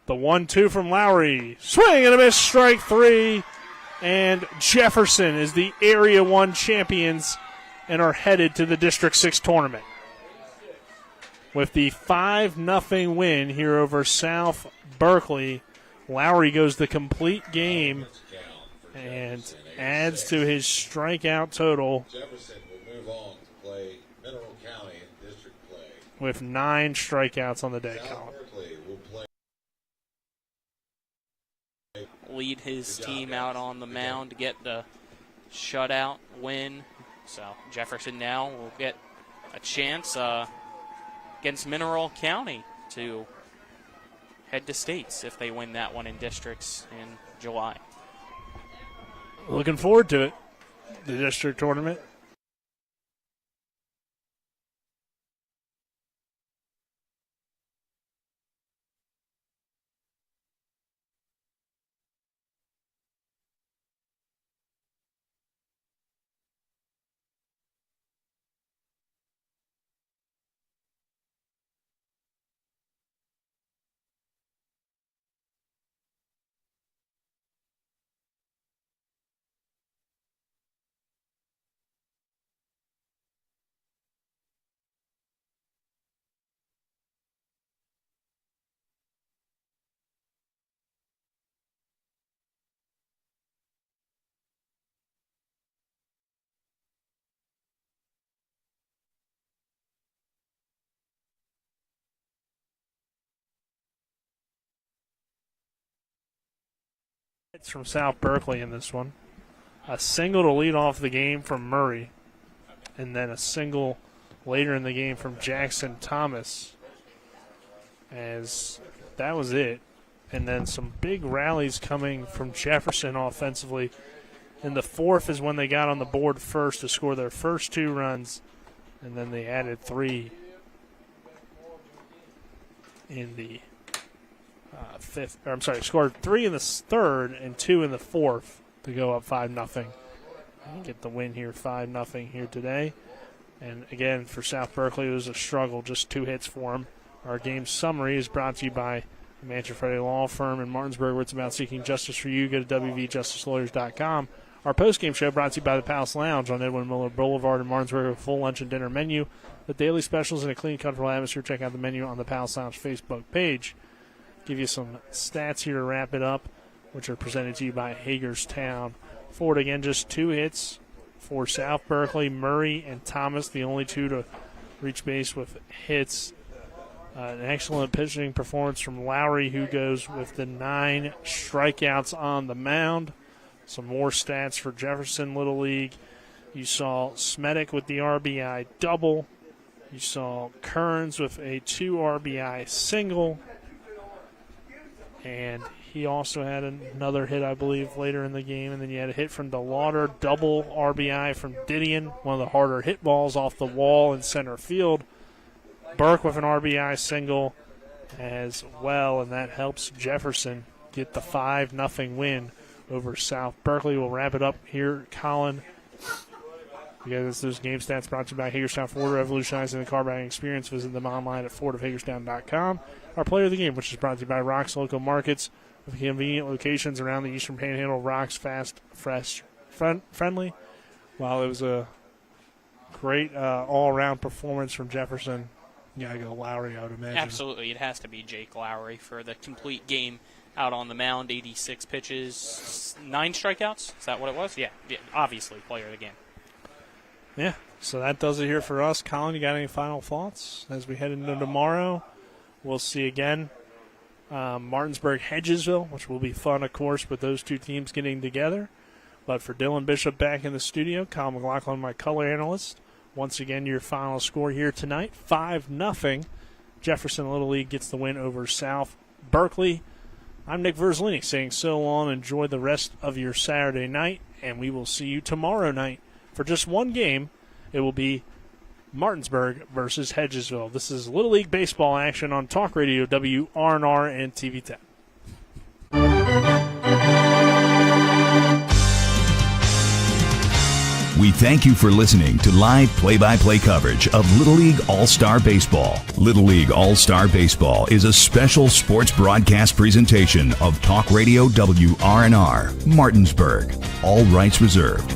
The 1-2 from Lowry. Swing and a miss, strike 3. And Jefferson is the Area 1 champions and are headed to the District 6 tournament. With the 5-0 win here over South Berkeley, Lowry goes the complete game and adds to his strikeout total Jefferson will move on to play Mineral County in district play. with 9 strikeouts on the day, Colin. Berkeley will play. Lead his team out on the mound to get the shutout win. So Jefferson now will get a chance against Mineral County to head to states if they win that one in districts in July. Looking forward to it, the district tournament. It's from South Berkeley in this one. A single to lead off the game from Murray, and then a single later in the game from Jackson Thomas. As that was it. And then some big rallies coming from Jefferson offensively. And the 4th is when they got on the board first to score their first 2 runs, and then they added 3 in the 5th. Or I'm sorry, scored 3 in the 3rd and 2 in the 4th to go up 5-0. And get the win here, 5-0 here today. And again, for South Berkeley, it was a struggle, just 2 hits for them. Our game summary is brought to you by the Manchester Law Firm in Martinsburg, where it's about seeking justice for you. Go to wvjusticelawyers.com Our postgame show brought to you by the Palace Lounge on Edwin Miller Boulevard in Martinsburg with a full lunch and dinner menu, with daily specials and a clean, comfortable atmosphere. Check out the menu on the Palace Lounge Facebook page. Give you some stats here to wrap it up, which are presented to you by Hagerstown. Ford, again, just 2 hits for South Berkeley. Murray and Thomas, the only 2 to reach base with hits. An excellent pitching performance from Lowry, who goes with the 9 strikeouts on the mound. Some more stats for Jefferson Little League. You saw Smedic with the RBI double. You saw Kearns with a 2 RBI single. And he also had another hit, I believe, later in the game. And then you had a hit from DeLauder, double RBI from Didion, one of the harder hit balls off the wall in center field. Burke with an RBI single as well, and that helps Jefferson get the 5-0 win over South Berkeley. We'll wrap it up here, Colin. Because those game stats brought to you by Hagerstown Ford, revolutionizing the car buying experience. Visit them online at fordofhagerstown.com. Our player of the game, which is brought to you by Rock's Local Markets, with convenient locations around the Eastern Panhandle. Rock's fast, fresh, friendly. While it was a great all-around performance from Jefferson, you got to go Lowry, I would imagine. Absolutely. It has to be Jake Lowry for the complete game out on the mound. 86 pitches, 9 strikeouts. Is that what it was? Yeah, obviously player of the game. Yeah, so that does it here for us. Colin, you got any final thoughts as we head into tomorrow? We'll see again Martinsburg-Hedgesville, which will be fun, of course, with those 2 teams getting together. But for Dylan Bishop back in the studio, Colin McLaughlin, my color analyst, once again your final score here tonight, 5-0. Jefferson Little League gets the win over South Berkeley. I'm Nick Verzolini saying so long. Enjoy the rest of your Saturday night, and we will see you tomorrow night. For just one game, it will be Martinsburg versus Hedgesville. This is Little League Baseball action on Talk Radio WRNR and TV 10. We thank you for listening to live play-by-play coverage of Little League All-Star Baseball. Little League All-Star Baseball is a special sports broadcast presentation of Talk Radio WRNR, Martinsburg. All rights reserved.